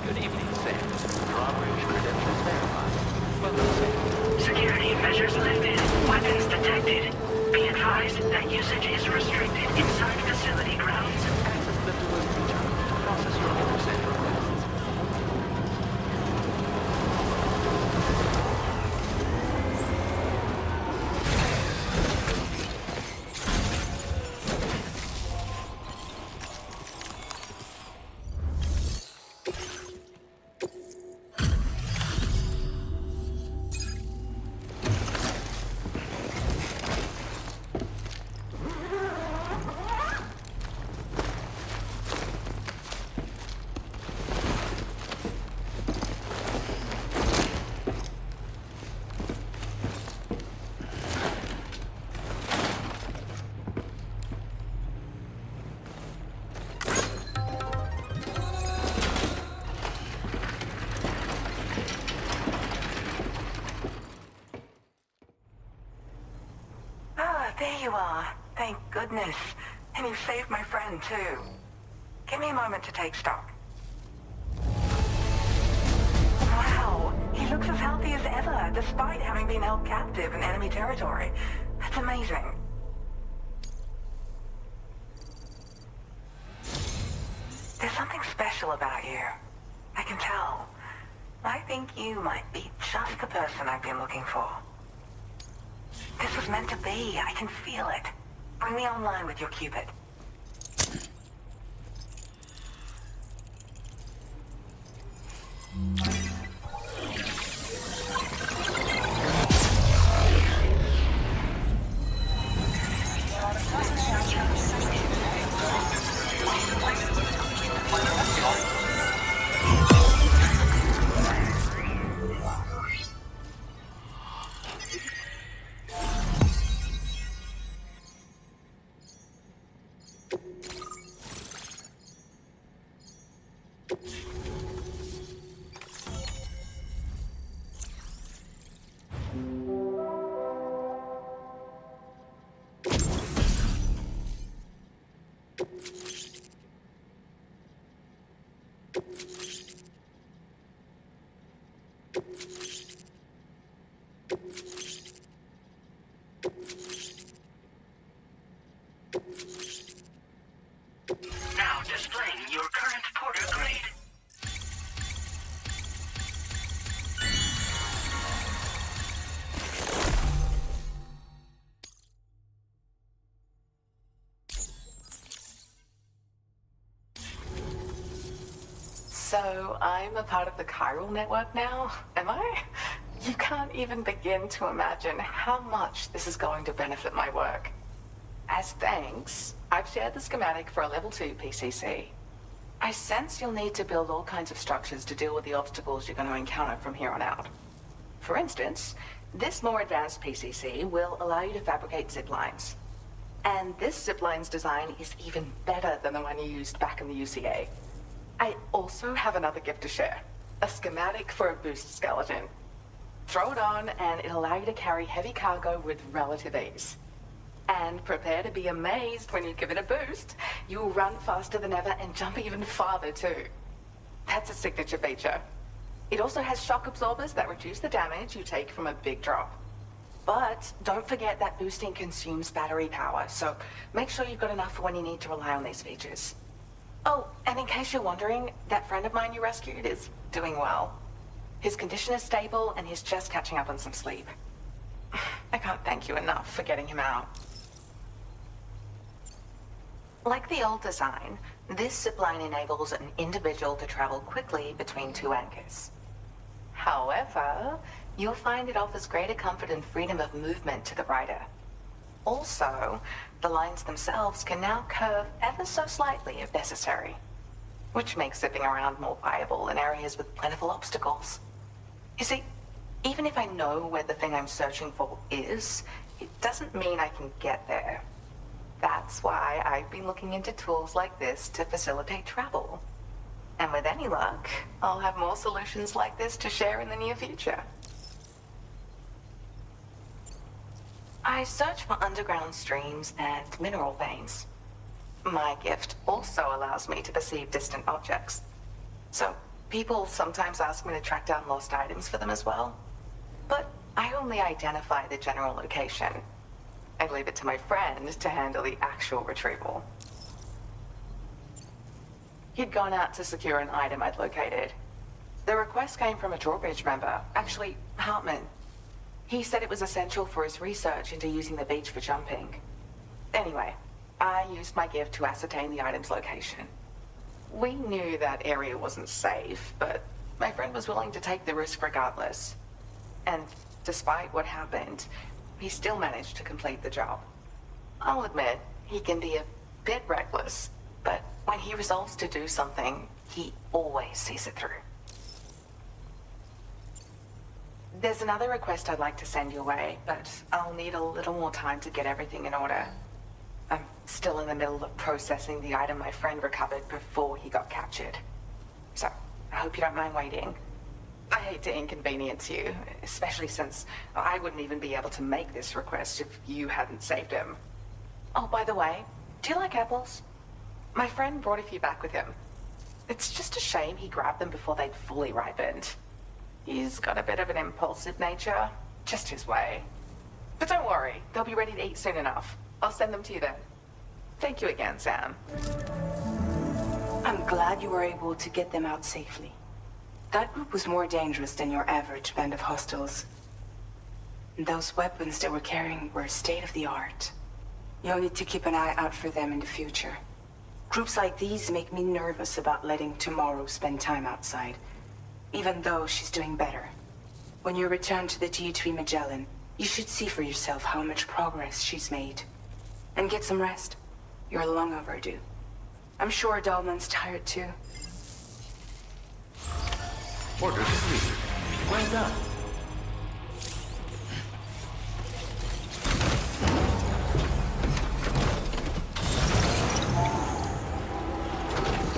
Good evening, Sam. Drawbridge credentials verified. Welcome, Sam. Security measures lifted. Weapons detected. Be advised that usage is restricted inside facility grounds. Access the delivery terminal to process your orders and requests. you are. Thank goodness. And you saved my friend, too. Give me a moment to take stock. Wow, he looks as healthy as ever, despite having been held captive in enemy territory. That's amazing. There's something special about you. I can tell. I think you might be just the person I've been looking for. This was meant to be. I can feel it. Bring me online with your Cupid. Now displaying your current porter grade. So I'm a part of the chiral network now, am I? You can't even begin to imagine how much this is going to benefit my work. As thanks, I've shared the schematic for a level 2 PCC. I sense you'll need to build all kinds of structures to deal with the obstacles you're going to encounter from here on out. For instance, this more advanced PCC will allow you to fabricate zip lines. And this zip line's design is even better than the one you used back in the UCA. I also have another gift to share, a schematic for a boost skeleton. Throw it on and it'll allow you to carry heavy cargo with relative ease. And prepare to be amazed when you give it a boost. You'll run faster than ever and jump even farther too. That's a signature feature. It also has shock absorbers that reduce the damage you take from a big drop. But don't forget that boosting consumes battery power, so make sure you've got enough for when you need to rely on these features. Oh, and in case you're wondering, that friend of mine you rescued is doing well. His condition is stable and he's just catching up on some sleep. I can't thank you enough for getting him out. Like the old design, this zipline enables an individual to travel quickly between two anchors. However, you'll find it offers greater comfort and freedom of movement to the rider. Also, the lines themselves can now curve ever so slightly if necessary, which makes zipping around more viable in areas with plentiful obstacles. You see, even if I know where the thing I'm searching for is, it doesn't mean I can get there. That's why I've been looking into tools like this to facilitate travel. And with any luck, I'll have more solutions like this to share in the near future. I search for underground streams and mineral veins. My gift also allows me to perceive distant objects. So people sometimes ask me to track down lost items for them as well. But I only identify the general location. I leave it to my friend to handle the actual retrieval. He'd gone out to secure an item I'd located. The request came from a drawbridge member, actually Hartman. He said it was essential for his research into using the beach for jumping. Anyway, I used my gift to ascertain the item's location. We knew that area wasn't safe, but my friend was willing to take the risk regardless. And despite what happened, he still managed to complete the job. I'll admit, he can be a bit reckless, but when he resolves to do something, he always sees it through. There's another request I'd like to send your way, but I'll need a little more time to get everything in order. I'm still in the middle of processing the item my friend recovered before he got captured. So, I hope you don't mind waiting. I hate to inconvenience you, especially since I wouldn't even be able to make this request if you hadn't saved him. Oh, by the way, do you like apples? My friend brought a few back with him. It's just a shame he grabbed them before they'd fully ripened. He's got a bit of an impulsive nature, just his way. But don't worry, they'll be ready to eat soon enough. I'll send them to you then. Thank you again, Sam. I'm glad you were able to get them out safely. That group was more dangerous than your average band of hostiles. Those weapons they were carrying were state-of-the-art. You'll need to keep an eye out for them in the future. Groups like these make me nervous about letting Tomorrow spend time outside, even though she's doing better. When you return to the G3 Magellan, you should see for yourself how much progress she's made. And get some rest. You're long overdue. I'm sure Dahlman's tired too. Orders, please. Well done.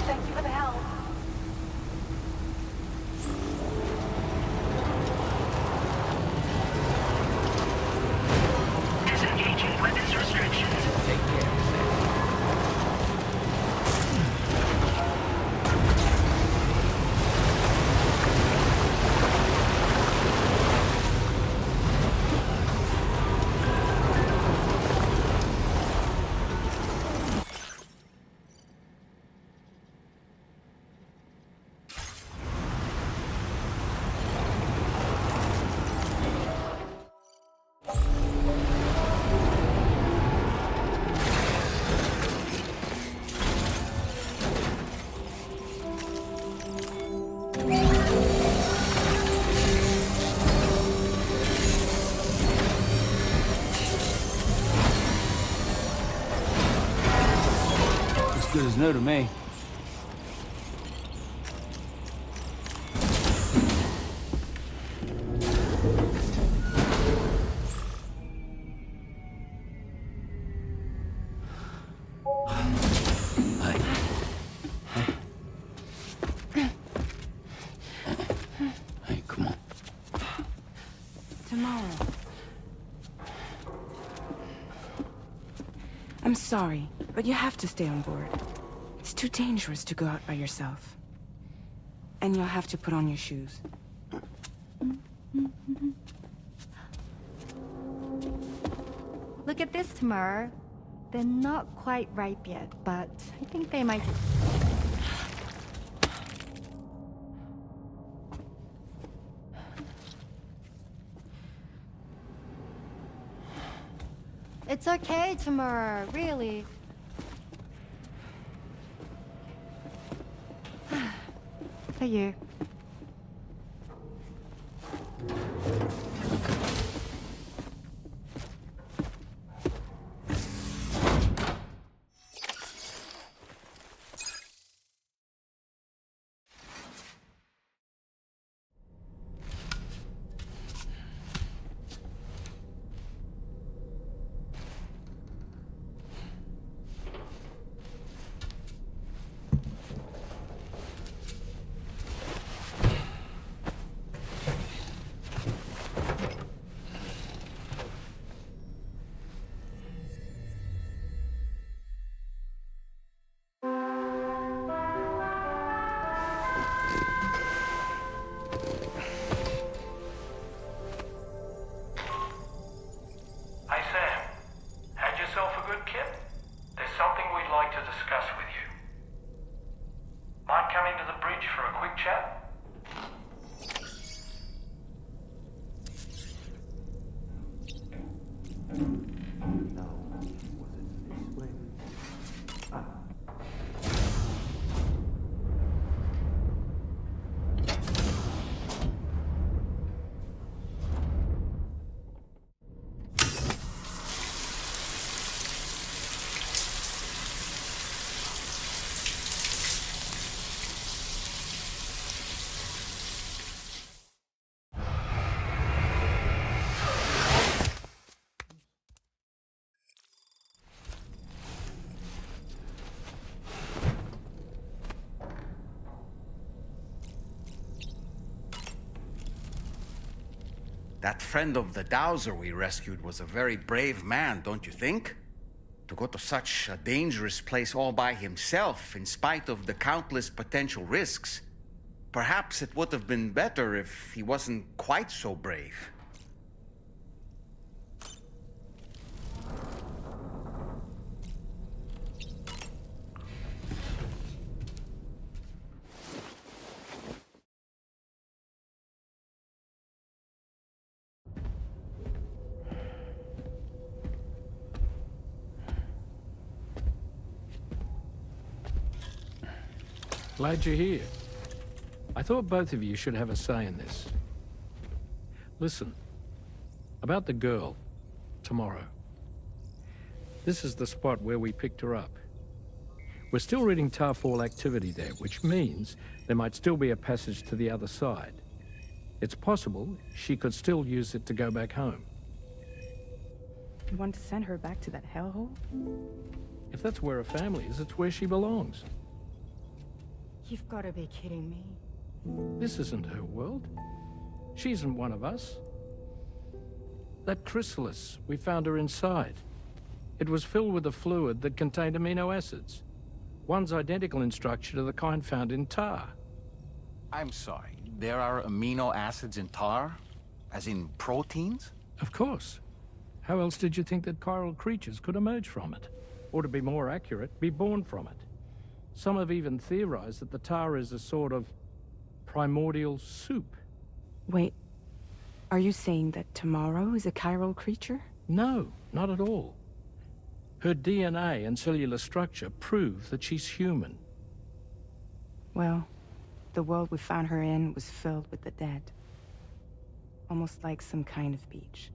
Thank you for the help. Disengaging weapons restrictions. Take care, Sam. Good as new to me. Hey, come on. Tomorrow. I'm sorry, but you have to stay on board. It's too dangerous to go out by yourself. And you'll have to put on your shoes. Look at this, Tamara. They're not quite ripe yet, but I think they might... It's okay, Tamara, really. For you. Hey Sam, had yourself a good kip? There's something we'd like to discuss with you. Might come into the bridge for a quick chat? That friend of the Dowser we rescued was a very brave man, don't you think? To go to such a dangerous place all by himself, in spite of the countless potential risks. Perhaps it would have been better if he wasn't quite so brave. Glad you're here. I thought both of you should have a say in this. Listen, about the girl, tomorrow. This is the spot where we picked her up. We're still reading Tarfall activity there, which means there might still be a passage to the other side. It's possible she could still use it to go back home. You want to send her back to that hellhole? If that's where her family is, it's where she belongs. You've got to be kidding me. This isn't her world. She isn't one of us. That Chrysalis, we found her inside. It was filled with a fluid that contained amino acids. One's identical in structure to the kind found in tar. I'm sorry, there are amino acids in tar? As in proteins? Of course. How else did you think that chiral creatures could emerge from it? Or to be more accurate, be born from it? Some have even theorized that the tar is a sort of primordial soup. Wait, are you saying that tomorrow is a chiral creature? No, not at all. Her DNA and cellular structure prove that she's human. Well, the world we found her in was filled with the dead. Almost like some kind of beach.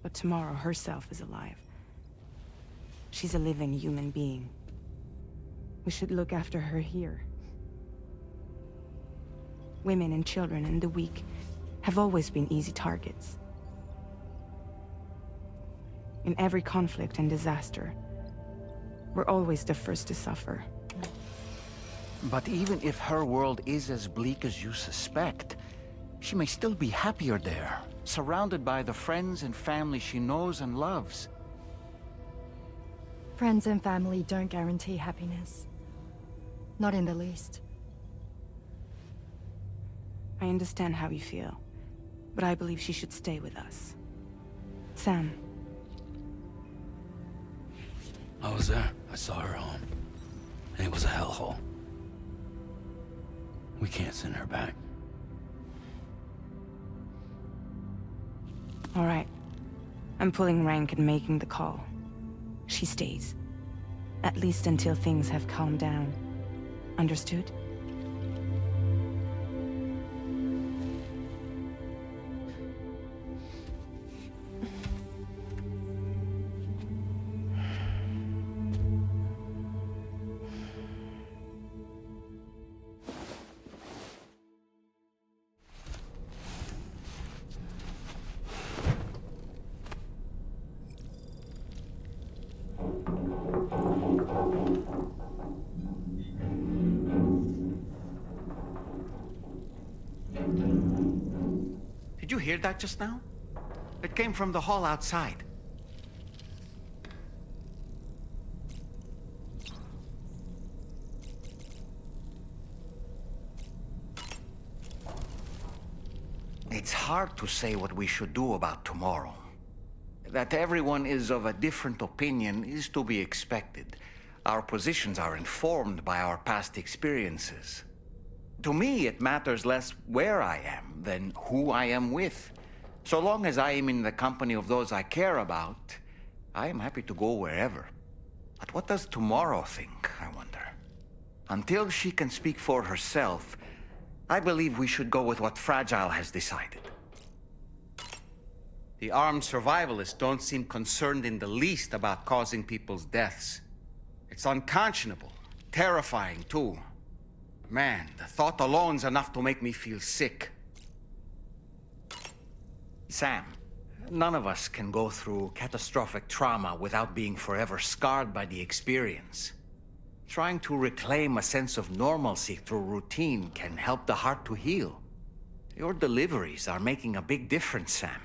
But tomorrow herself is alive. She's a living human being. We should look after her here. Women and children and the weak have always been easy targets. In every conflict and disaster, we're always the first to suffer. But even if her world is as bleak as you suspect, she may still be happier there, surrounded by the friends and family she knows and loves. Friends and family don't guarantee happiness. Not in the least. I understand how you feel, but I believe she should stay with us. Sam. I was there. I saw her home. And it was a hellhole. We can't send her back. All right. I'm pulling rank and making the call. She stays. At least until things have calmed down. Understood? Did you hear that just now? It came from the hall outside. It's hard to say what we should do about tomorrow. That everyone is of a different opinion is to be expected. Our positions are informed by our past experiences. To me, it matters less where I am than who I am with. So long as I am in the company of those I care about, I am happy to go wherever. But what does tomorrow think, I wonder? Until she can speak for herself, I believe we should go with what Fragile has decided. The armed survivalists don't seem concerned in the least about causing people's deaths. It's unconscionable, terrifying too. Man, the thought alone's enough to make me feel sick. Sam, none of us can go through catastrophic trauma without being forever scarred by the experience. Trying to reclaim a sense of normalcy through routine can help the heart to heal. Your deliveries are making a big difference, Sam.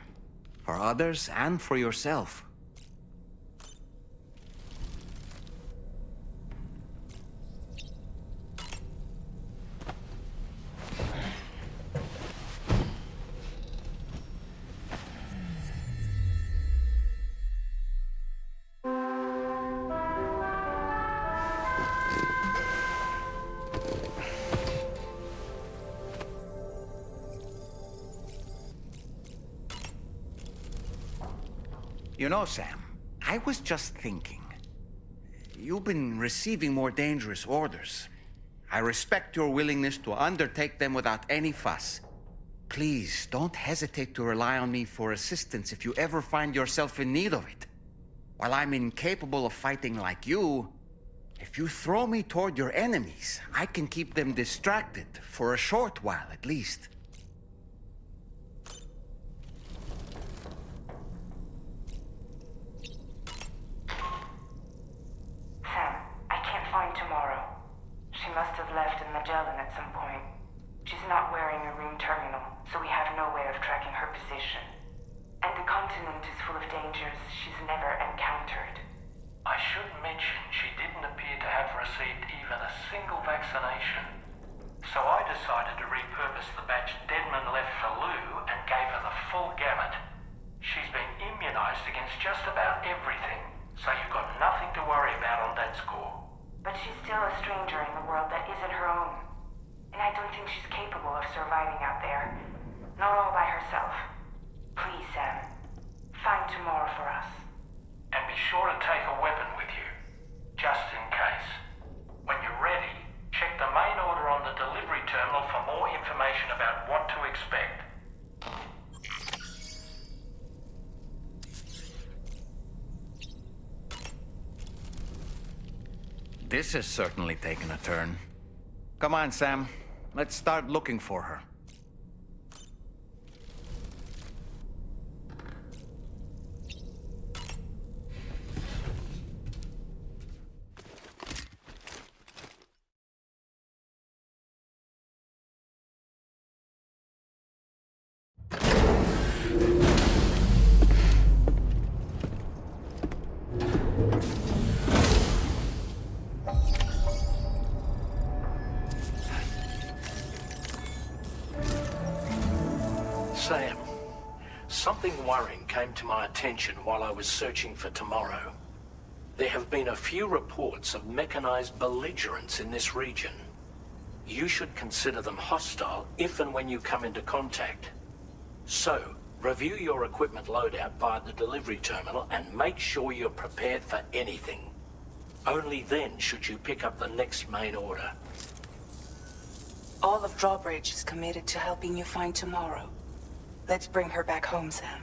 For others and for yourself. You know, Sam, I was just thinking. You've been receiving more dangerous orders. I respect your willingness to undertake them without any fuss. Please, don't hesitate to rely on me for assistance if you ever find yourself in need of it. While I'm incapable of fighting like you, if you throw me toward your enemies, I can keep them distracted, for a short while at least. Sam, I can't find Tomorrow. She must have left in Magellan at some point. She's not wearing a room terminal, so we have no way of tracking her position. And the continent is full of dangers she's never encountered. I should mention she didn't appear to have received even a single vaccination. So I decided to repurpose the batch Deadman left for Lou and gave her the full gamut. She's been immunized against just about everything, so you've got nothing to worry about on that score. But she's still a stranger in the world that isn't her own. And I don't think she's capable of surviving out there. Not all by herself. Please, Sam. Find Tomorrow for us. And be sure to take a weapon with you, just in case. When you're ready, check the main order on the delivery terminal for more information about what to expect. This has certainly taken a turn. Come on, Sam. Let's start looking for her. Sam, something worrying came to my attention while I was searching for Tomorrow. There have been a few reports of mechanized belligerents in this region. You should consider them hostile if and when you come into contact. So, review your equipment loadout via the delivery terminal and make sure you're prepared for anything. Only then should you pick up the next main order. All of Drawbridge is committed to helping you find Tomorrow. Let's bring her back home, Sam.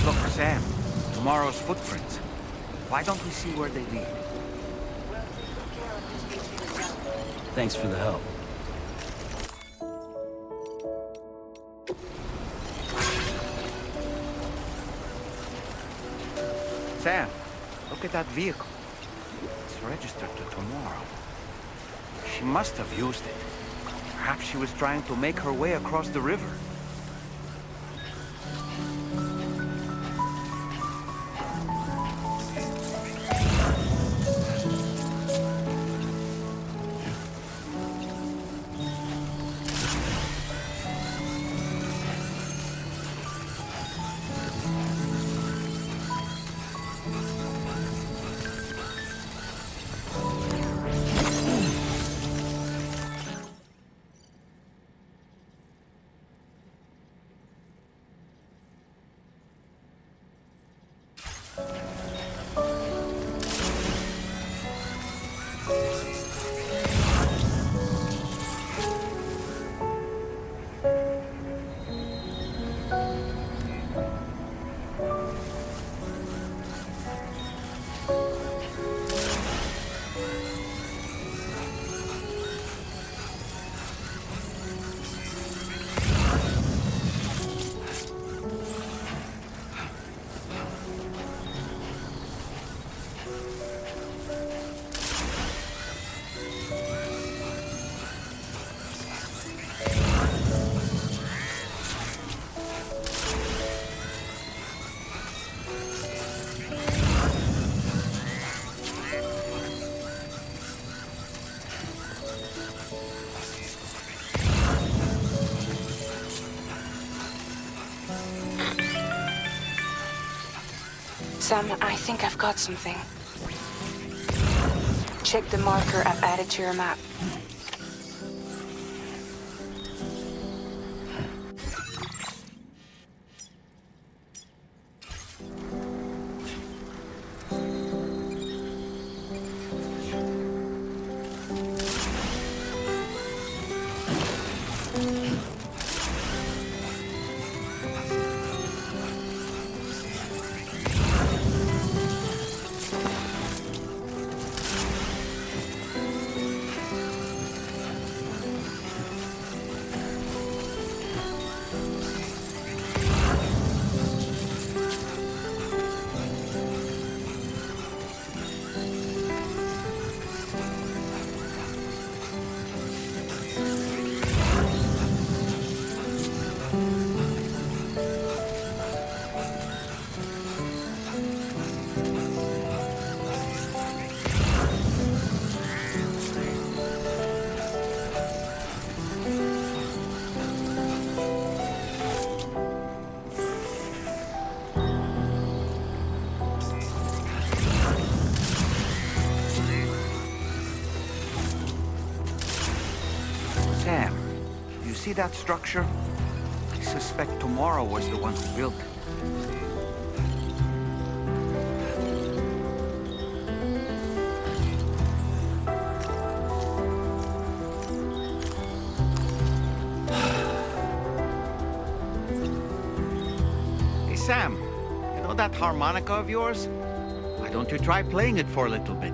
Look, Sam. Tomorrow's footprints. Why don't we see where they lead? Thanks for the help. Sam, look at that vehicle. It's registered to Tomorrow. She must have used it. Perhaps she was trying to make her way across the river. Sam, I think I've got something. Check the marker I've added to your map. Sam, you see that structure? I suspect Tomorrow was the one who built it. Hey Sam, you know that harmonica of yours? Why don't you try playing it for a little bit?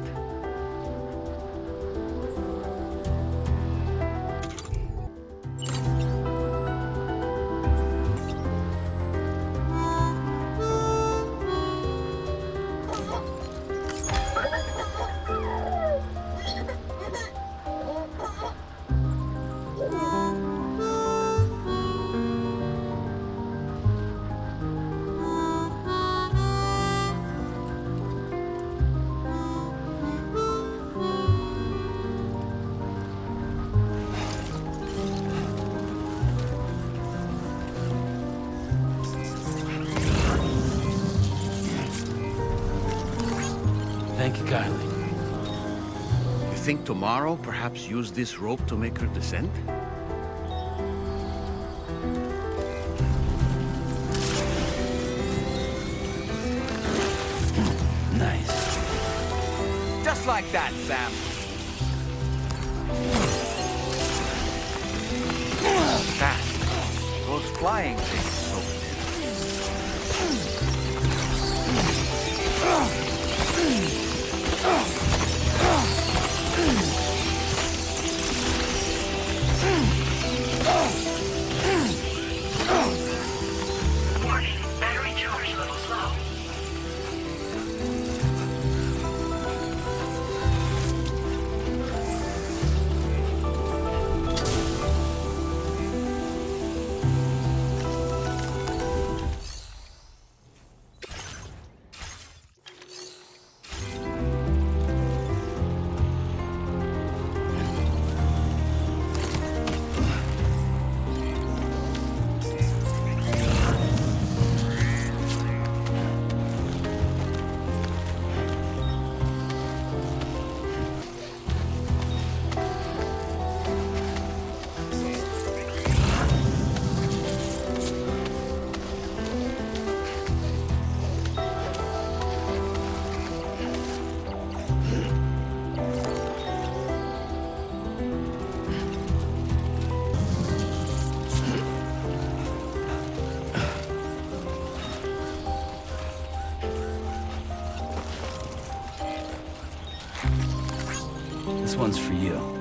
Thank you kindly. You think Tomorrow perhaps used this rope to make her descend? Nice. Just like that, Sam. Fast. Those flying things over Warning, battery charge levels low. This one's for you.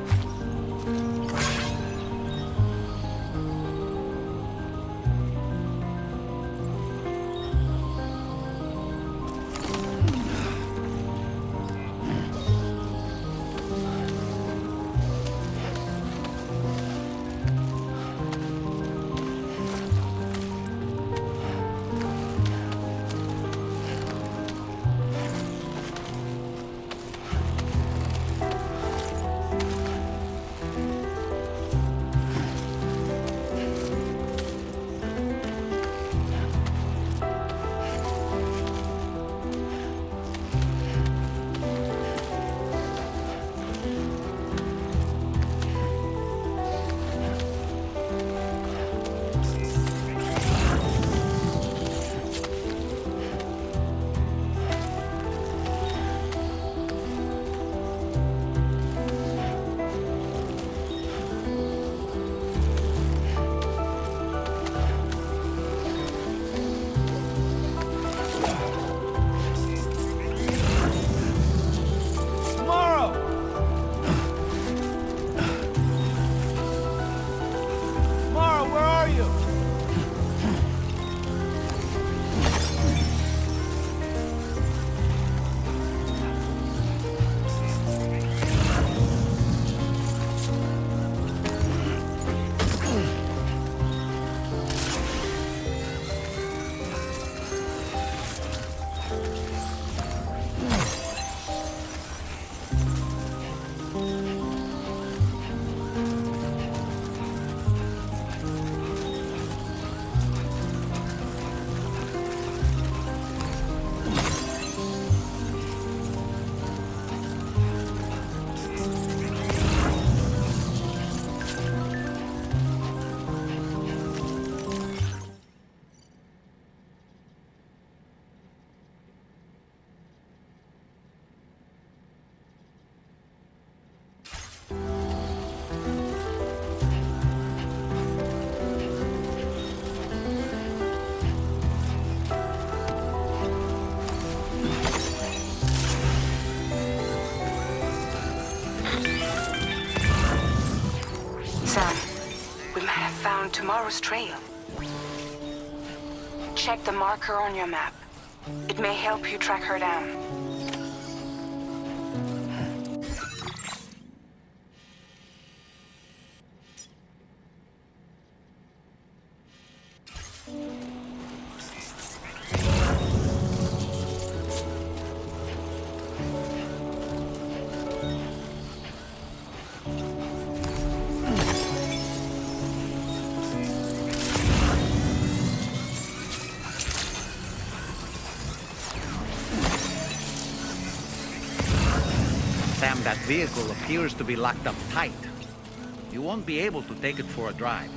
found tomorrow's trail. Check the marker on your map. It may help you track her down. Sam, that vehicle appears to be locked up tight. You won't be able to take it for a drive.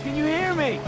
Can you hear me?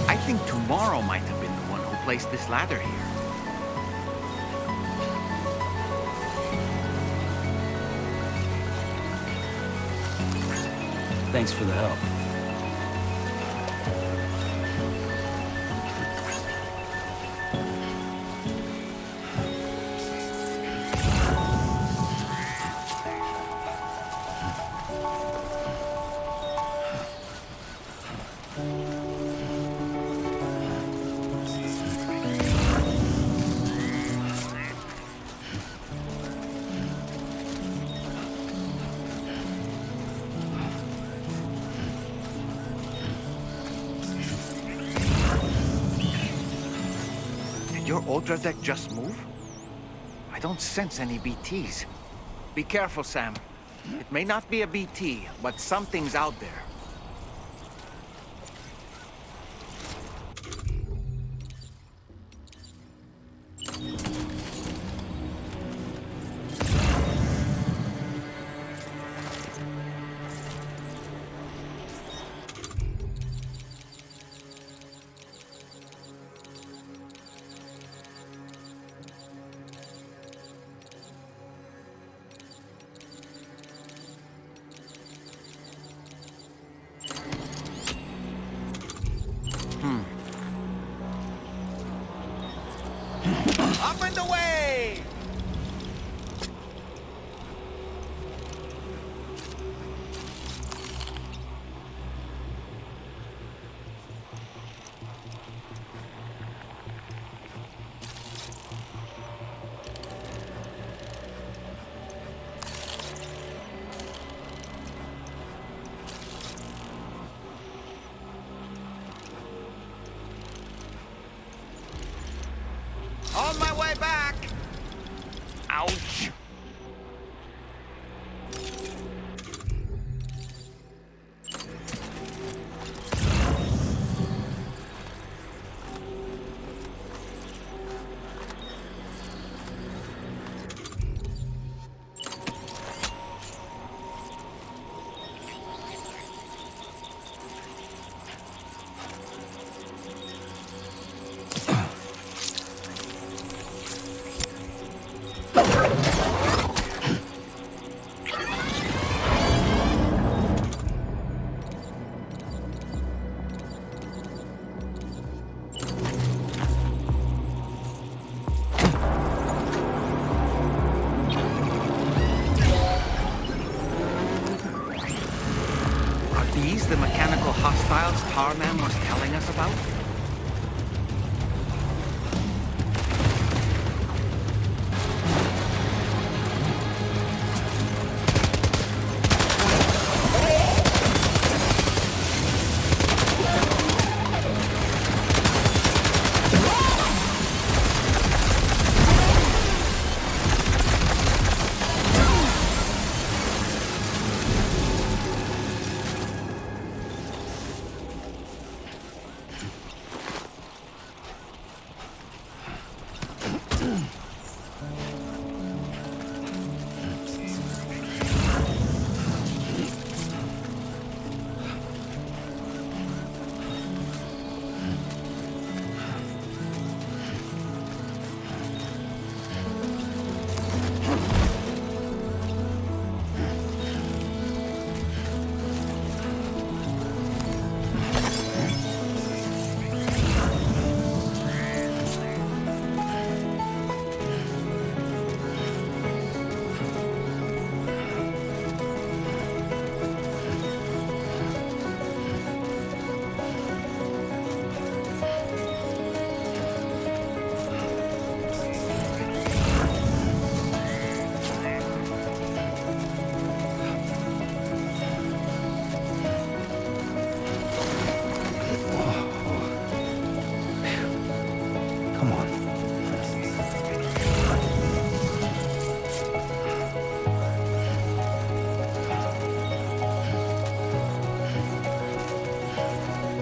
I think Tomorrow might have been the one who placed this ladder here. Thanks for the help. Did your Ultra deck just move? I don't sense any BTs. Be careful, Sam. It may not be a BT, but something's out there. these the mechanical hostiles Tarman was telling us about?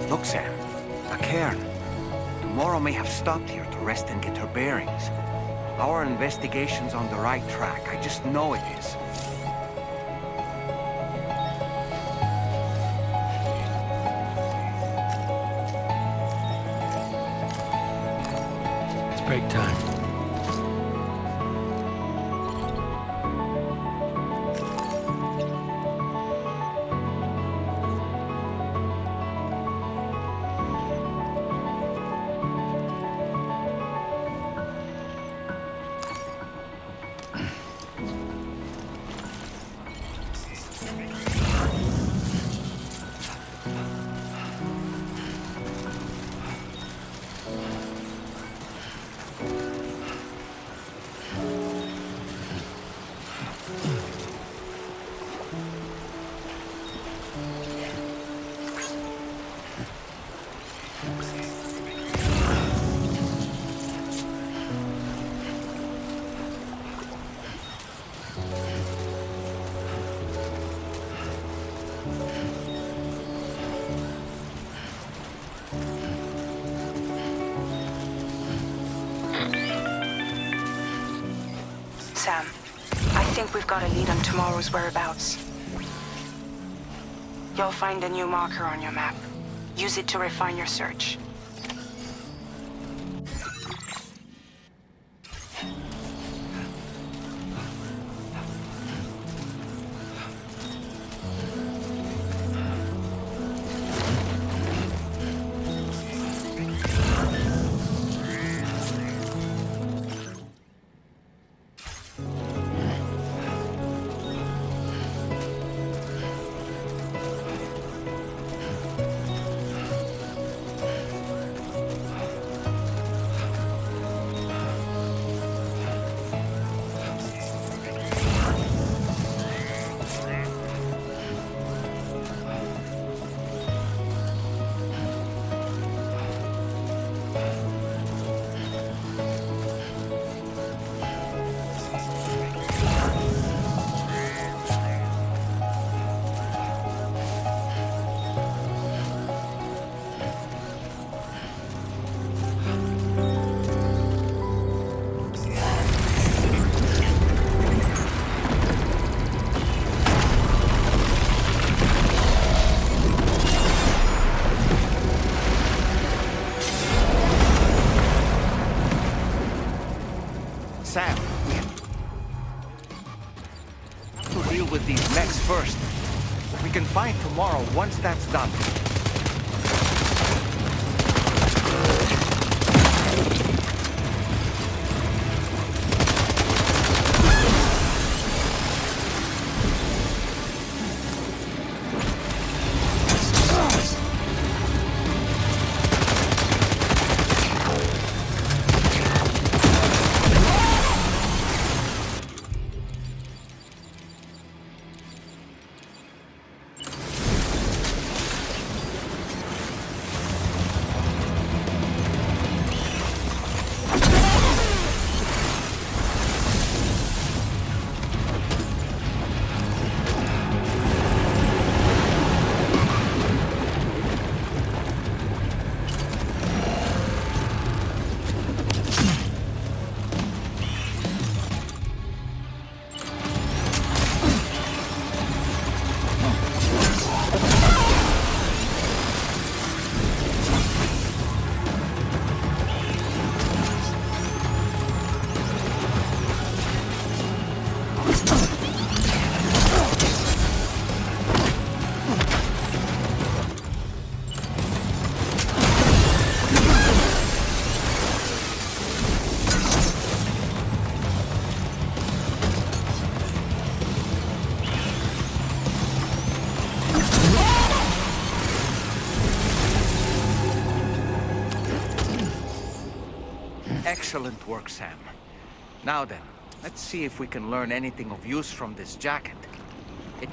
Look, Sam. A cairn. Tomorrow may have stopped here to rest and get her bearings. Our investigation's on the right track. I just know it is. It's break time. Sam, I think we've got a lead on tomorrow's whereabouts. You'll find a new marker on your map. Use it to refine your search. Sam, we have to deal with these mechs first. We can fight tomorrow once that's done. Excellent work, Sam. Now then, let's see if we can learn anything of use from this jacket. It...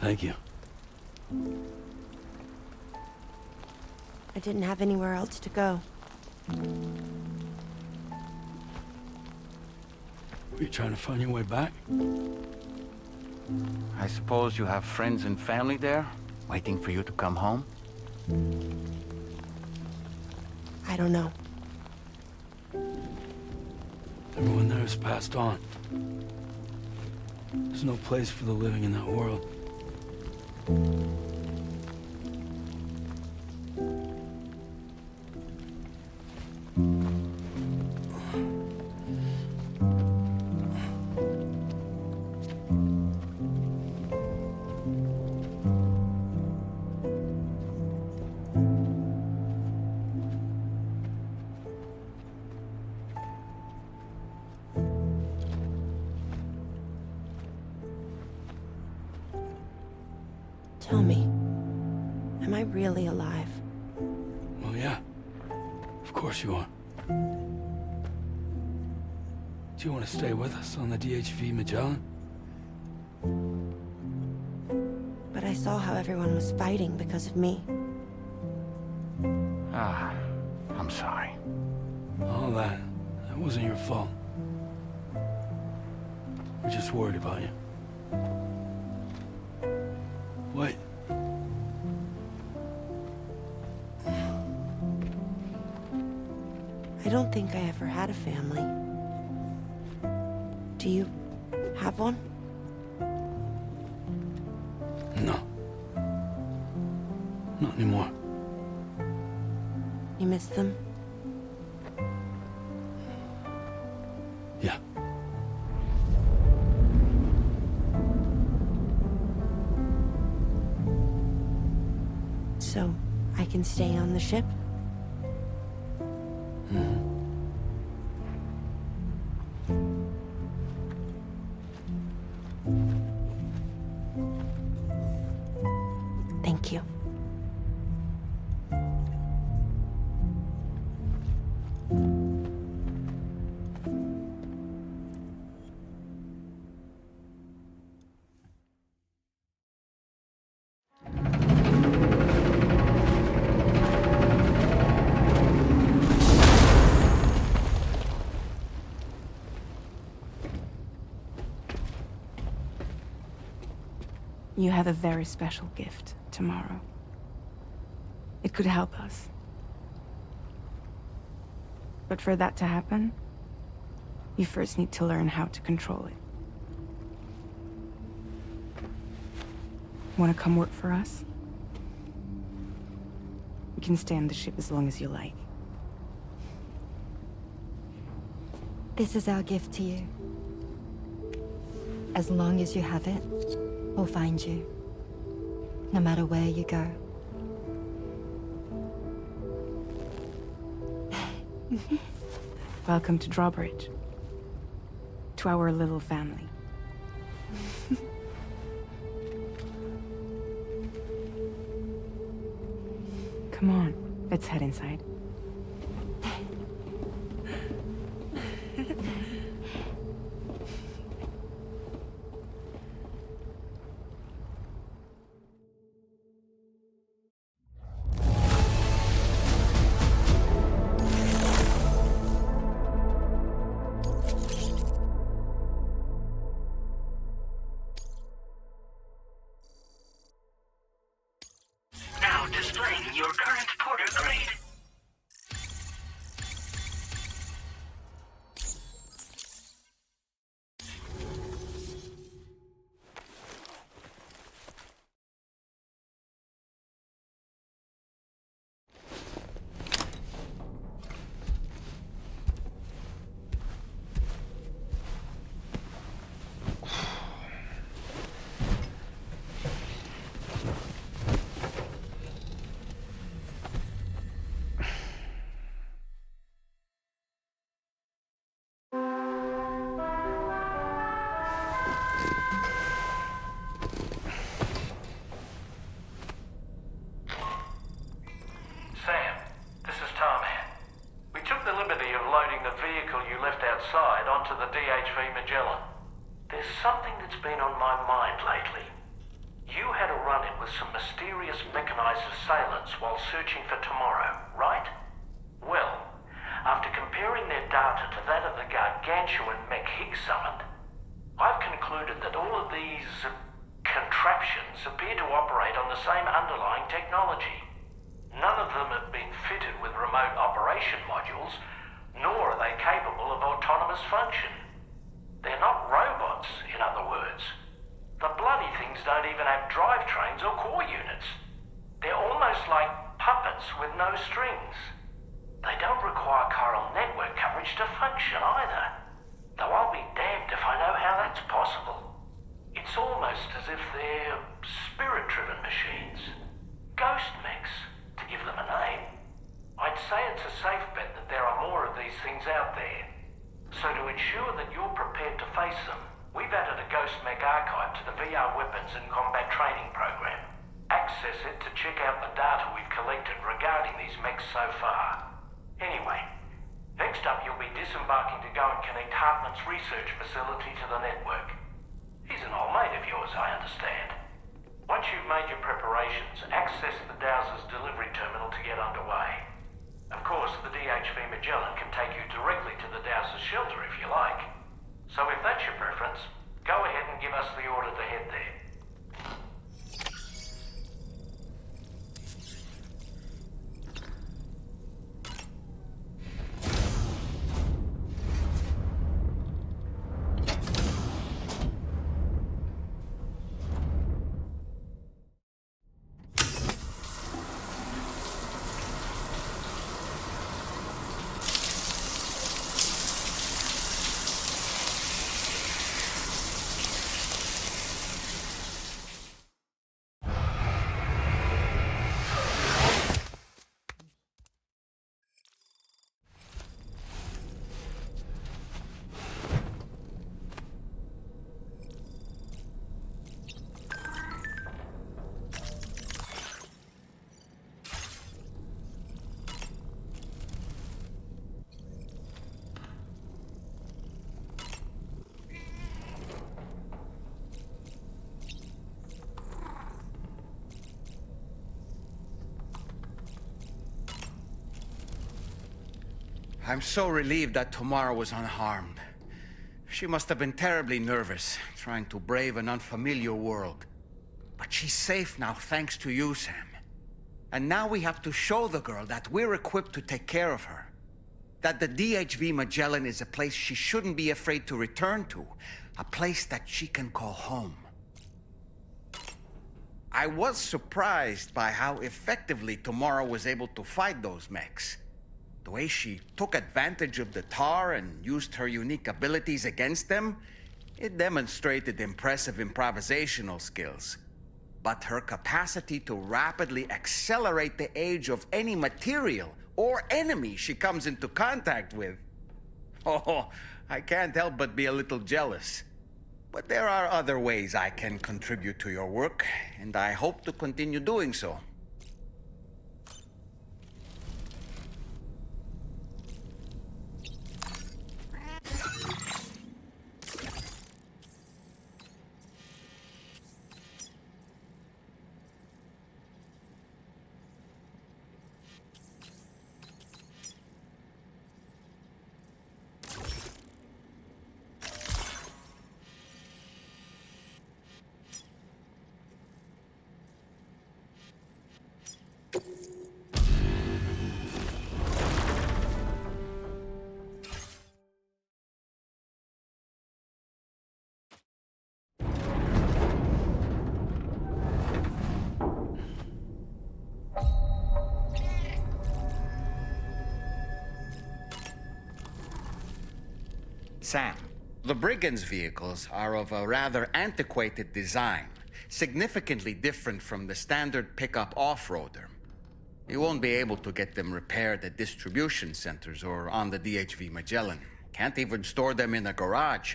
Thank you. I didn't have anywhere else to go. Were you trying to find your way back? I suppose you have friends and family there, waiting for you to come home? I don't know. Everyone there has passed on. There's no place for the living in that world. Tell me, am I really alive? Well, yeah. Of course you are. Do you want to stay with us on the DHV Magellan? But I saw how everyone was fighting because of me. Ah, I'm sorry. All that wasn't your fault. We're just worried about you. Wait. I don't think I ever had a family. Do you have one? No. Not anymore. You miss them? Yeah. So, I can stay on the ship? Thank you. You have a very special gift tomorrow. It could help us. But for that to happen, you first need to learn how to control it. Want to come work for us? You can stay on the ship as long as you like. This is our gift to you. As long as you have it, we'll find you. No matter where you go. Welcome to Drawbridge. To our little family. Come on, let's head inside. Now displaying your current porter grade. Sam, this is Tarman. We took the liberty of loading the vehicle you left outside onto the DHV Magellan. There's something that's been on my mind lately. You had a run-in with some mysterious mechanized assailants while searching for tomorrow, right? Well, after comparing their data to that of the gargantuan mech Higgs summoned, I've concluded that all of these contraptions appear to operate on the same underlying technology. None of them have been fitted with remote operation modules, nor are they capable of autonomous function. They're not robots, in other words. The bloody things don't even have drivetrains or core units. They're almost like puppets with no strings. They don't require chiral network coverage to function either. Though I'll be damned if I know how that's possible. It's almost as if they're spirit-driven machines. Ghost mechs, to give them a name. I'd say it's a safe bet that there are more of these things out there. So to ensure that you're prepared to face them, we've added a Ghost Mech archive to the VR Weapons and Combat Training program. Access it to check out the data we've collected regarding these mechs so far. Anyway, next up you'll be disembarking to go and connect Hartman's research facility to the network. He's an old mate of yours, I understand. Once you've made your preparations, access the Dowser's delivery terminal to get underway. Of course, the DHV Magellan can take you directly to the Dowser's shelter if you like. So if that's your preference, go ahead and give us the order to head there. I'm so relieved that Tamara was unharmed. She must have been terribly nervous, trying to brave an unfamiliar world. But she's safe now thanks to you, Sam. And now we have to show the girl that we're equipped to take care of her. That the DHV Magellan is a place she shouldn't be afraid to return to. A place that she can call home. I was surprised by how effectively Tomorrow was able to fight those mechs. The way she took advantage of the tar and used her unique abilities against them, it demonstrated impressive improvisational skills. But her capacity to rapidly accelerate the age of any material or enemy she comes into contact with. Oh, I can't help but be a little jealous. But there are other ways I can contribute to your work, and I hope to continue doing so. Sam, the Brigands' vehicles are of a rather antiquated design, significantly different from the standard pickup off-roader. You won't be able to get them repaired at distribution centers or on the DHV Magellan. Can't even store them in a garage.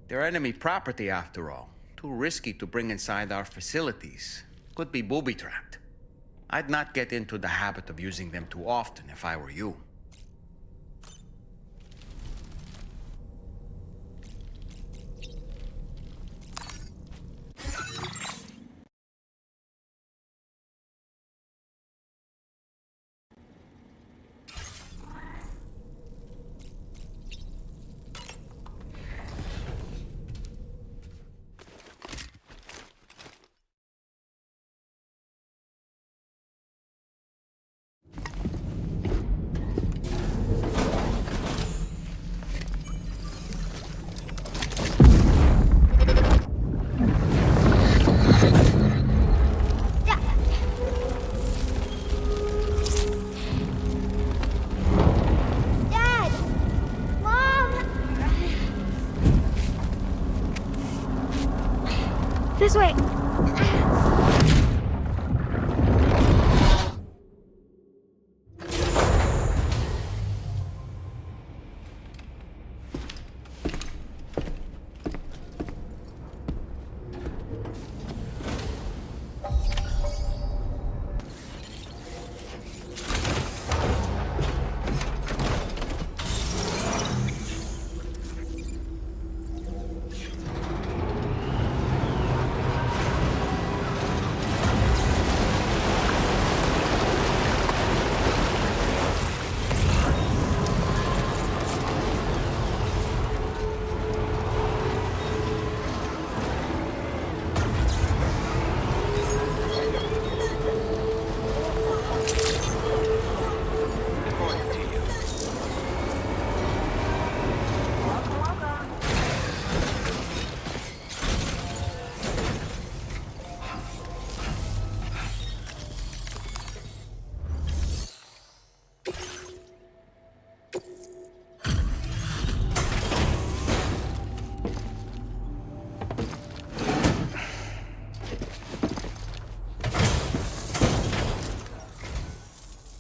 They're enemy property after all. Too risky to bring inside our facilities. Could be booby-trapped. I'd not get into the habit of using them too often if I were you. This way!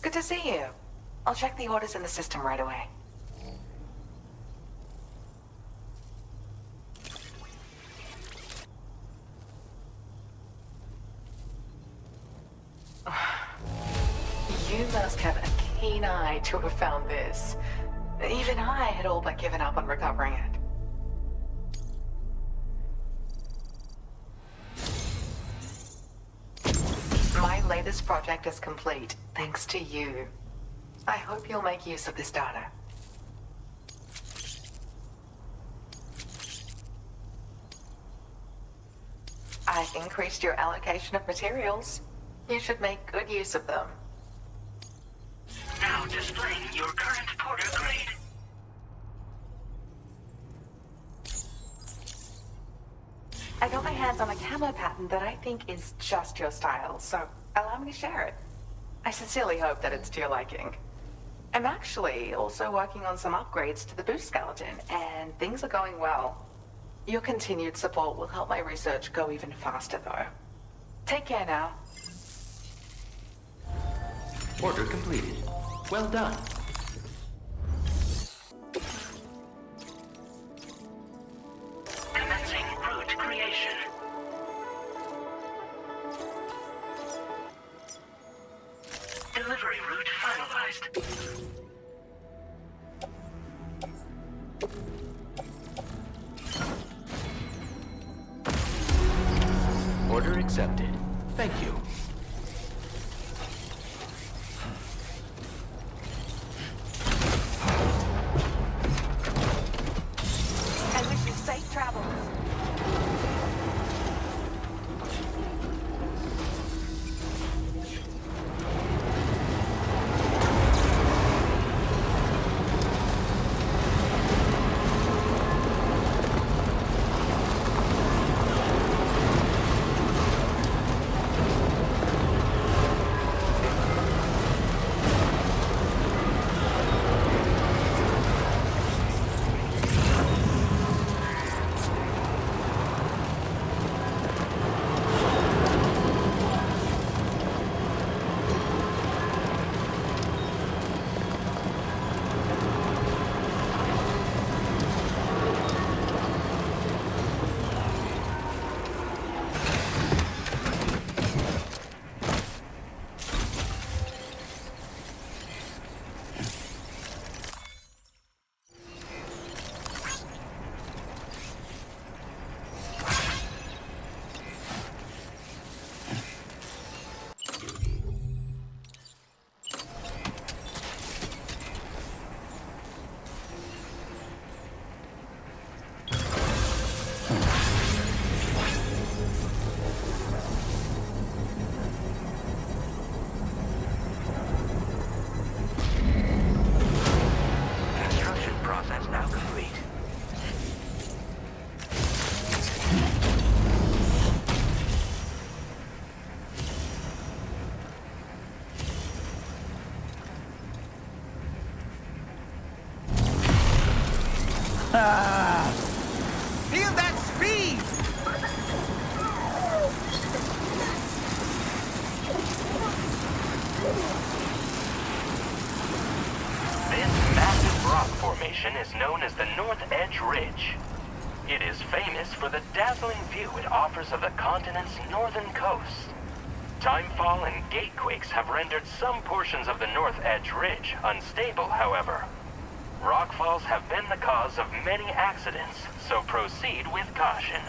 Good to see you. I'll check the orders in the system right away. You must have a keen eye to have found this. Even I had all but given up on recovering it. My latest project is complete, thanks to you. I hope you'll make use of this data. I've increased your allocation of materials. You should make good use of them. Now displaying your current porter grade. I got my hands on a camo pattern that I think is just your style, so allow me to share it. I sincerely hope that it's to your liking. I'm actually also working on some upgrades to the boost skeleton, and things are going well. Your continued support will help my research go even faster, though. Take care now. Order completed. Well done. Commencing route creation. Delivery route finalized. Order accepted. Thank you. I wish you safe travels. Construction process now complete. Feel that speed! This massive rock formation is known as the North Edge Ridge. It is famous for the dazzling view it offers of the continent's northern coast. Timefall and gatequakes have rendered some portions of the North Edge Ridge unstable, however. Rockfalls have been the cause of many accidents, so proceed with caution.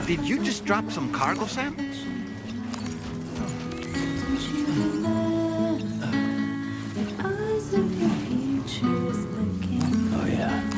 Did you just drop some cargo, Sam? Oh, yeah.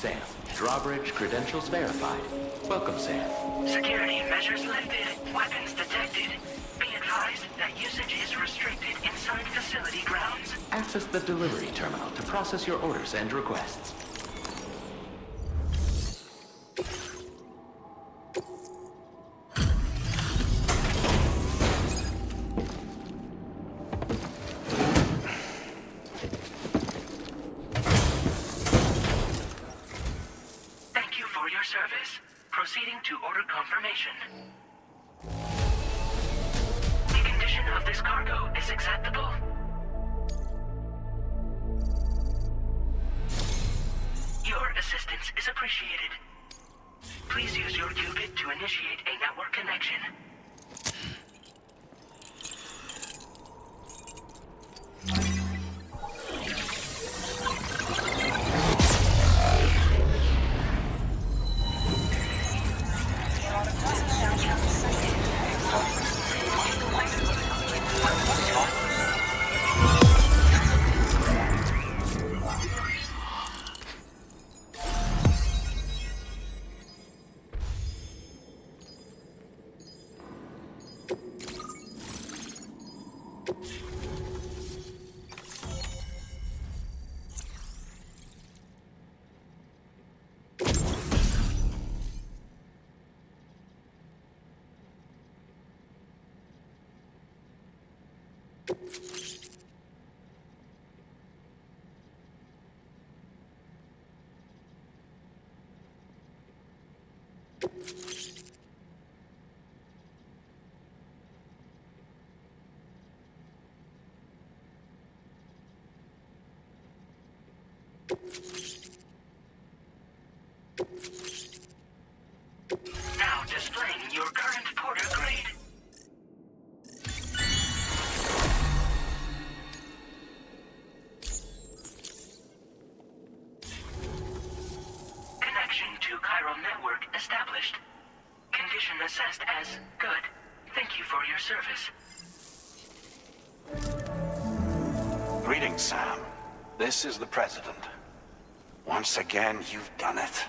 Sam. Drawbridge credentials verified. Welcome, Sam. Security measures lifted. Weapons detected. Be advised that usage is restricted inside facility grounds. Access the delivery terminal to process your orders and requests. Proceeding to order confirmation. The condition of this cargo is acceptable. Your assistance is appreciated. Please use your qubit to initiate a network connection. Now displaying your current porter grade. Connection to chiral network established. Condition assessed as good. Thank you for your service. Greetings, Sam. This is the President. Once again, you've done it.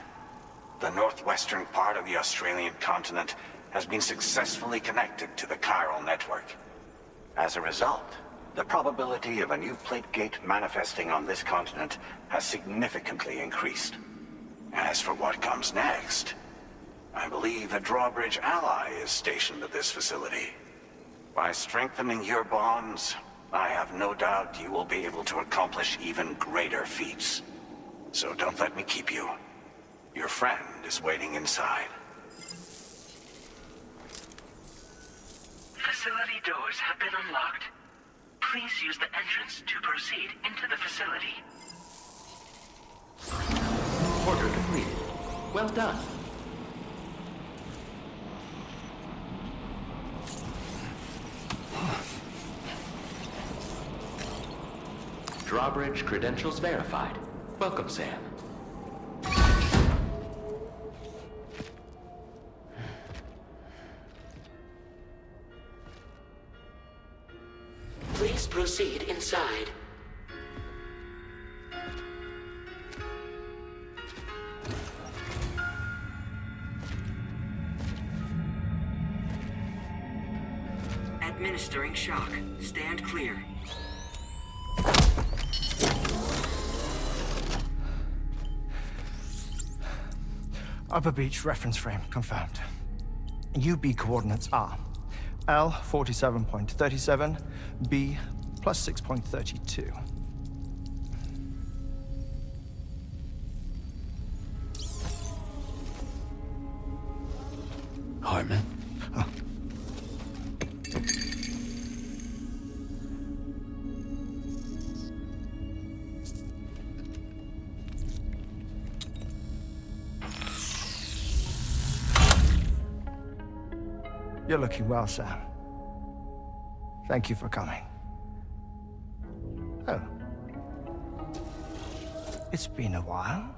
The northwestern part of the Australian continent has been successfully connected to the chiral network. As a result, the probability of a new plate gate manifesting on this continent has significantly increased. As for what comes next, I believe a drawbridge ally is stationed at this facility. By strengthening your bonds, I have no doubt you will be able to accomplish even greater feats. So don't let me keep you. Your friend is waiting inside. Facility doors have been unlocked. Please use the entrance to proceed into the facility. Order completed. Well done. Drawbridge credentials verified. Welcome, Sam. Please proceed inside. Administering shock. Stand clear. Upper beach reference frame confirmed. UB coordinates are L 47.37, B plus 6.32. Hartman? Oh. You're looking well, Sam. Thank you for coming. Oh. It's been a while.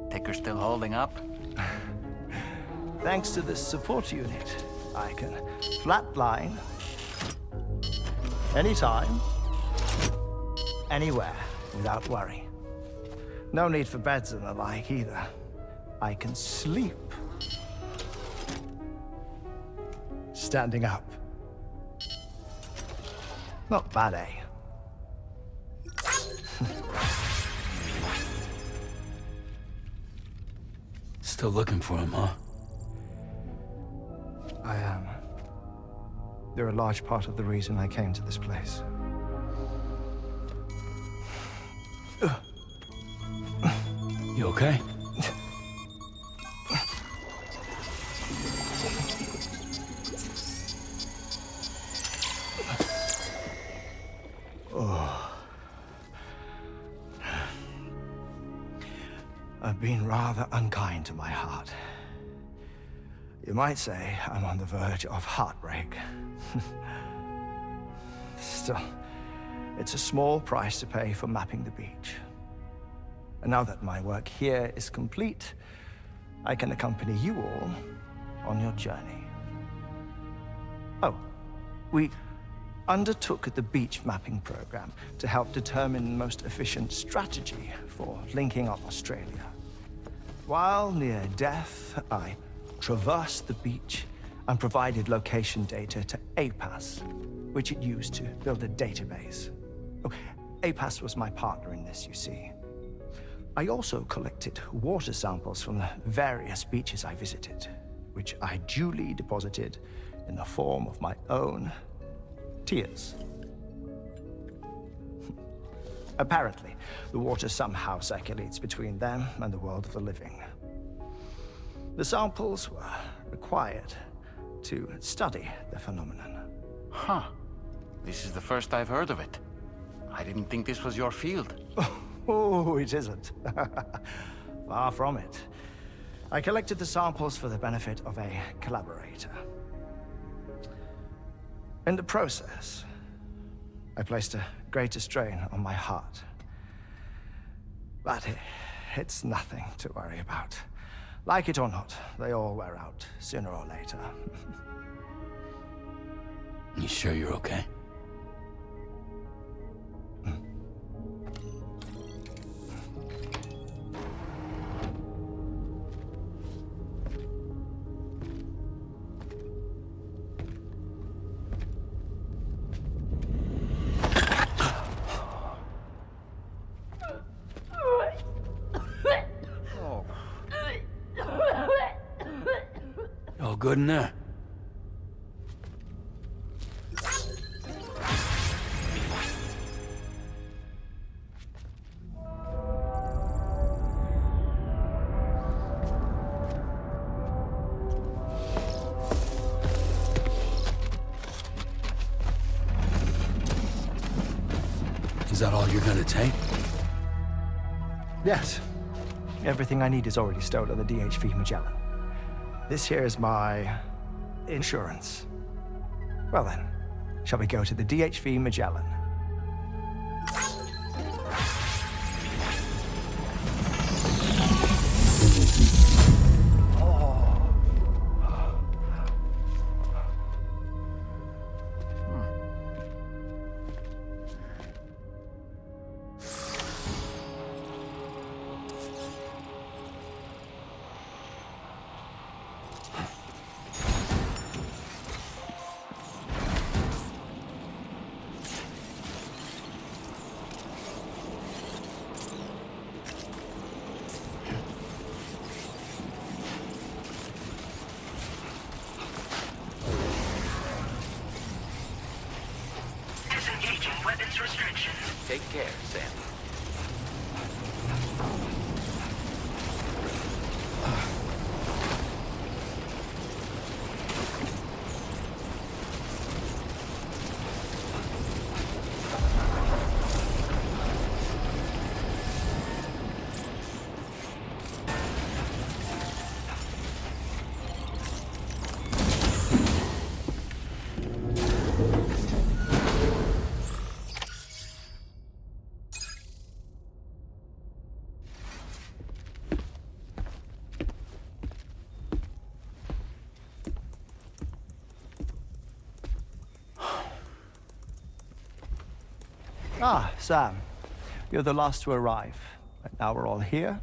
Ticker still holding up? Thanks to this support unit, I can flatline anytime, anywhere, without worry. No need for beds and the like either. I can sleep standing up. Not bad, eh? Still looking for him, huh? I am. They're a large part of the reason I came to this place. You okay? Oh. I've been rather unkind to my heart. You might say I'm on the verge of heartbreak. Still, it's a small price to pay for mapping the beach. And now that my work here is complete, I can accompany you all on your journey. Oh, we undertook the beach mapping program to help determine the most efficient strategy for linking up Australia. While near Death, I traversed the beach and provided location data to APAS, which it used to build a database. Oh, APAS was my partner in this, you see. I also collected water samples from the various beaches I visited, which I duly deposited in the form of my own tears. Apparently, the water somehow circulates between them and the world of the living. The samples were required to study the phenomenon. Huh. This is the first I've heard of it. I didn't think this was your field. Oh, it isn't. Far from it. I collected the samples for the benefit of a collaborator. In the process, I placed a greater strain on my heart. But it's nothing to worry about. Like it or not, they all wear out sooner or later. You sure you're okay? All good in there? Is that all you're gonna take? Yes. Everything I need is already stored on the DHV Magellan. This here is my insurance. Well then, shall we go to the DHV Magellan? Disengaging weapons restrictions. Take care, Sam. Ah, Sam. You're the last to arrive. But now we're all here.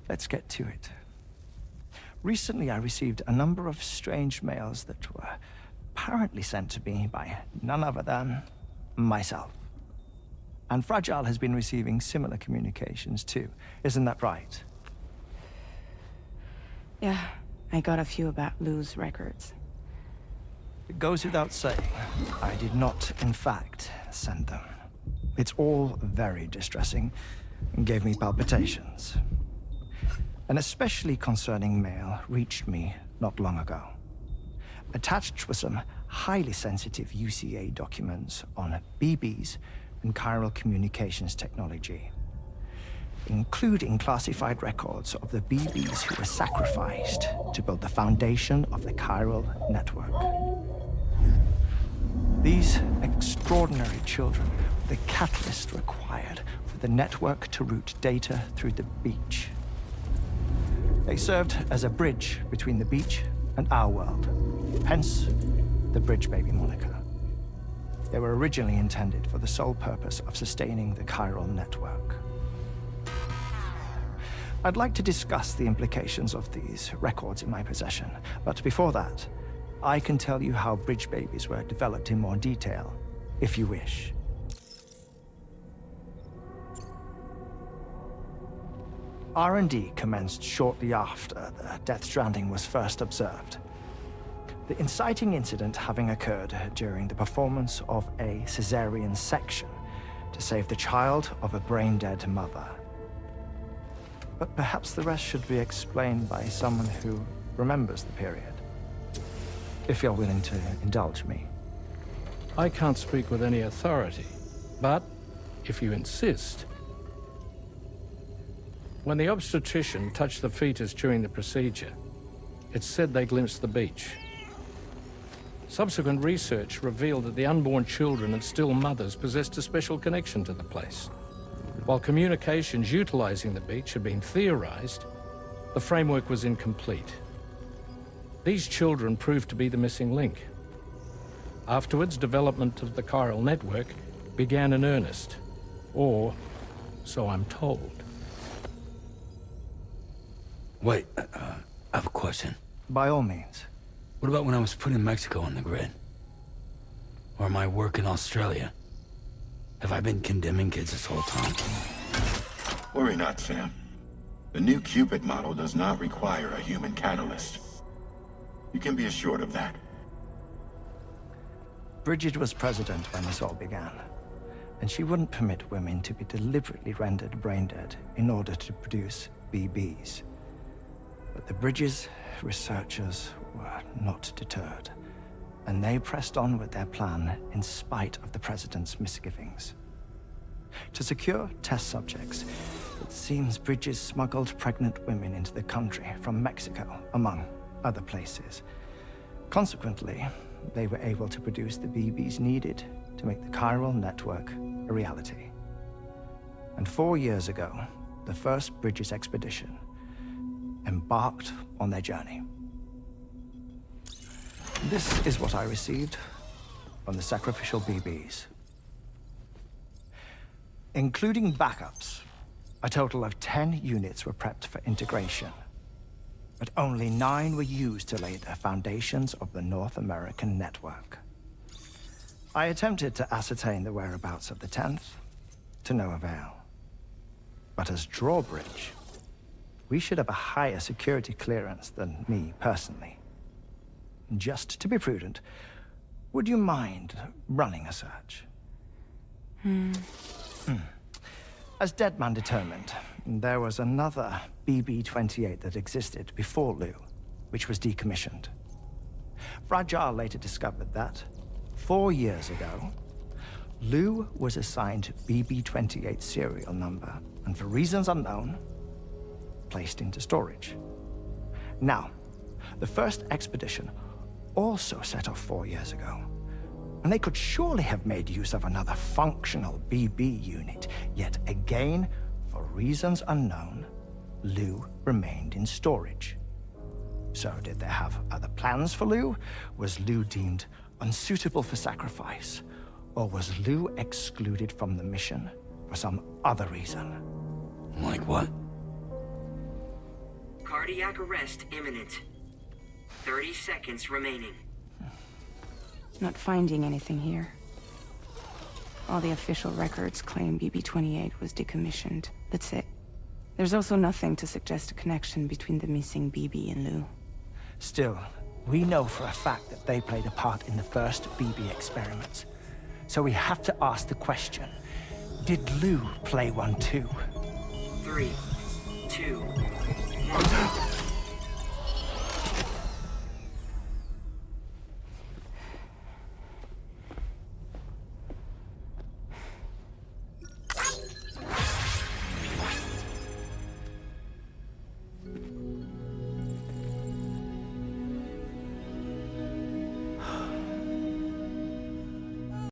Let's get to it. Recently, I received a number of strange mails that were apparently sent to me by none other than myself. And Fragile has been receiving similar communications too. Isn't that right? Yeah, I got a few about Lou's records. It goes without saying, I did not, in fact, send them. It's all very distressing and gave me palpitations. An especially concerning mail reached me not long ago. Attached were some highly sensitive UCA documents on BBs and chiral communications technology, including classified records of the BBs who were sacrificed to build the foundation of the chiral network. These extraordinary children were the catalyst required for the network to route data through the beach. They served as a bridge between the beach and our world, hence the Bridge Baby moniker. They were originally intended for the sole purpose of sustaining the chiral network. I'd like to discuss the implications of these records in my possession, but before that, I can tell you how Bridge Babies were developed in more detail, if you wish. R&D commenced shortly after the Death Stranding was first observed. The inciting incident having occurred during the performance of a cesarean section to save the child of a brain-dead mother. But perhaps the rest should be explained by someone who remembers the period. If you're willing to indulge me. I can't speak with any authority, but if you insist. When the obstetrician touched the fetus during the procedure, it's said they glimpsed the beach. Subsequent research revealed that the unborn children and still mothers possessed a special connection to the place. While communications utilizing the beach had been theorized, the framework was incomplete. These children proved to be the missing link. Afterwards, development of the chiral network began in earnest, or so I'm told. Wait, I have a question. By all means. What about when I was putting Mexico on the grid? Or my work in Australia? Have I been condemning kids this whole time? Worry not, Sam. The new Cupid model does not require a human catalyst. You can be assured of that. Bridget was president when this all began, and she wouldn't permit women to be deliberately rendered brain-dead in order to produce BBs. But the Bridges researchers were not deterred, and they pressed on with their plan in spite of the president's misgivings. To secure test subjects, it seems Bridges smuggled pregnant women into the country from Mexico, among other places. Consequently, they were able to produce the BBs needed to make the chiral network a reality. And 4 years ago, the first Bridges expedition embarked on their journey. This is what I received from the sacrificial BBs. Including backups, a total of 10 units were prepped for integration, but only 9 were used to lay the foundations of the North American network. I attempted to ascertain the whereabouts of the 10th, to no avail. But as drawbridge, we should have a higher security clearance than me personally. Just to be prudent, would you mind running a search? As Deadman determined, there was another BB-28 that existed before Lou, which was decommissioned. Fragile later discovered that, 4 years ago, Lou was assigned BB-28 serial number, and for reasons unknown, placed into storage. Now, the first expedition also set off 4 years ago, and they could surely have made use of another functional BB unit, yet again, for reasons unknown, Lou remained in storage. So did they have other plans for Lou? Was Lou deemed unsuitable for sacrifice? Or was Lou excluded from the mission for some other reason? Like what? Cardiac arrest imminent. 30 seconds remaining. Not finding anything here. All the official records claim BB-28 was decommissioned. That's it. There's also nothing to suggest a connection between the missing BB and Lou. Still, we know for a fact that they played a part in the first BB experiments. So we have to ask the question, did Lou play one too? 3, 2, 1.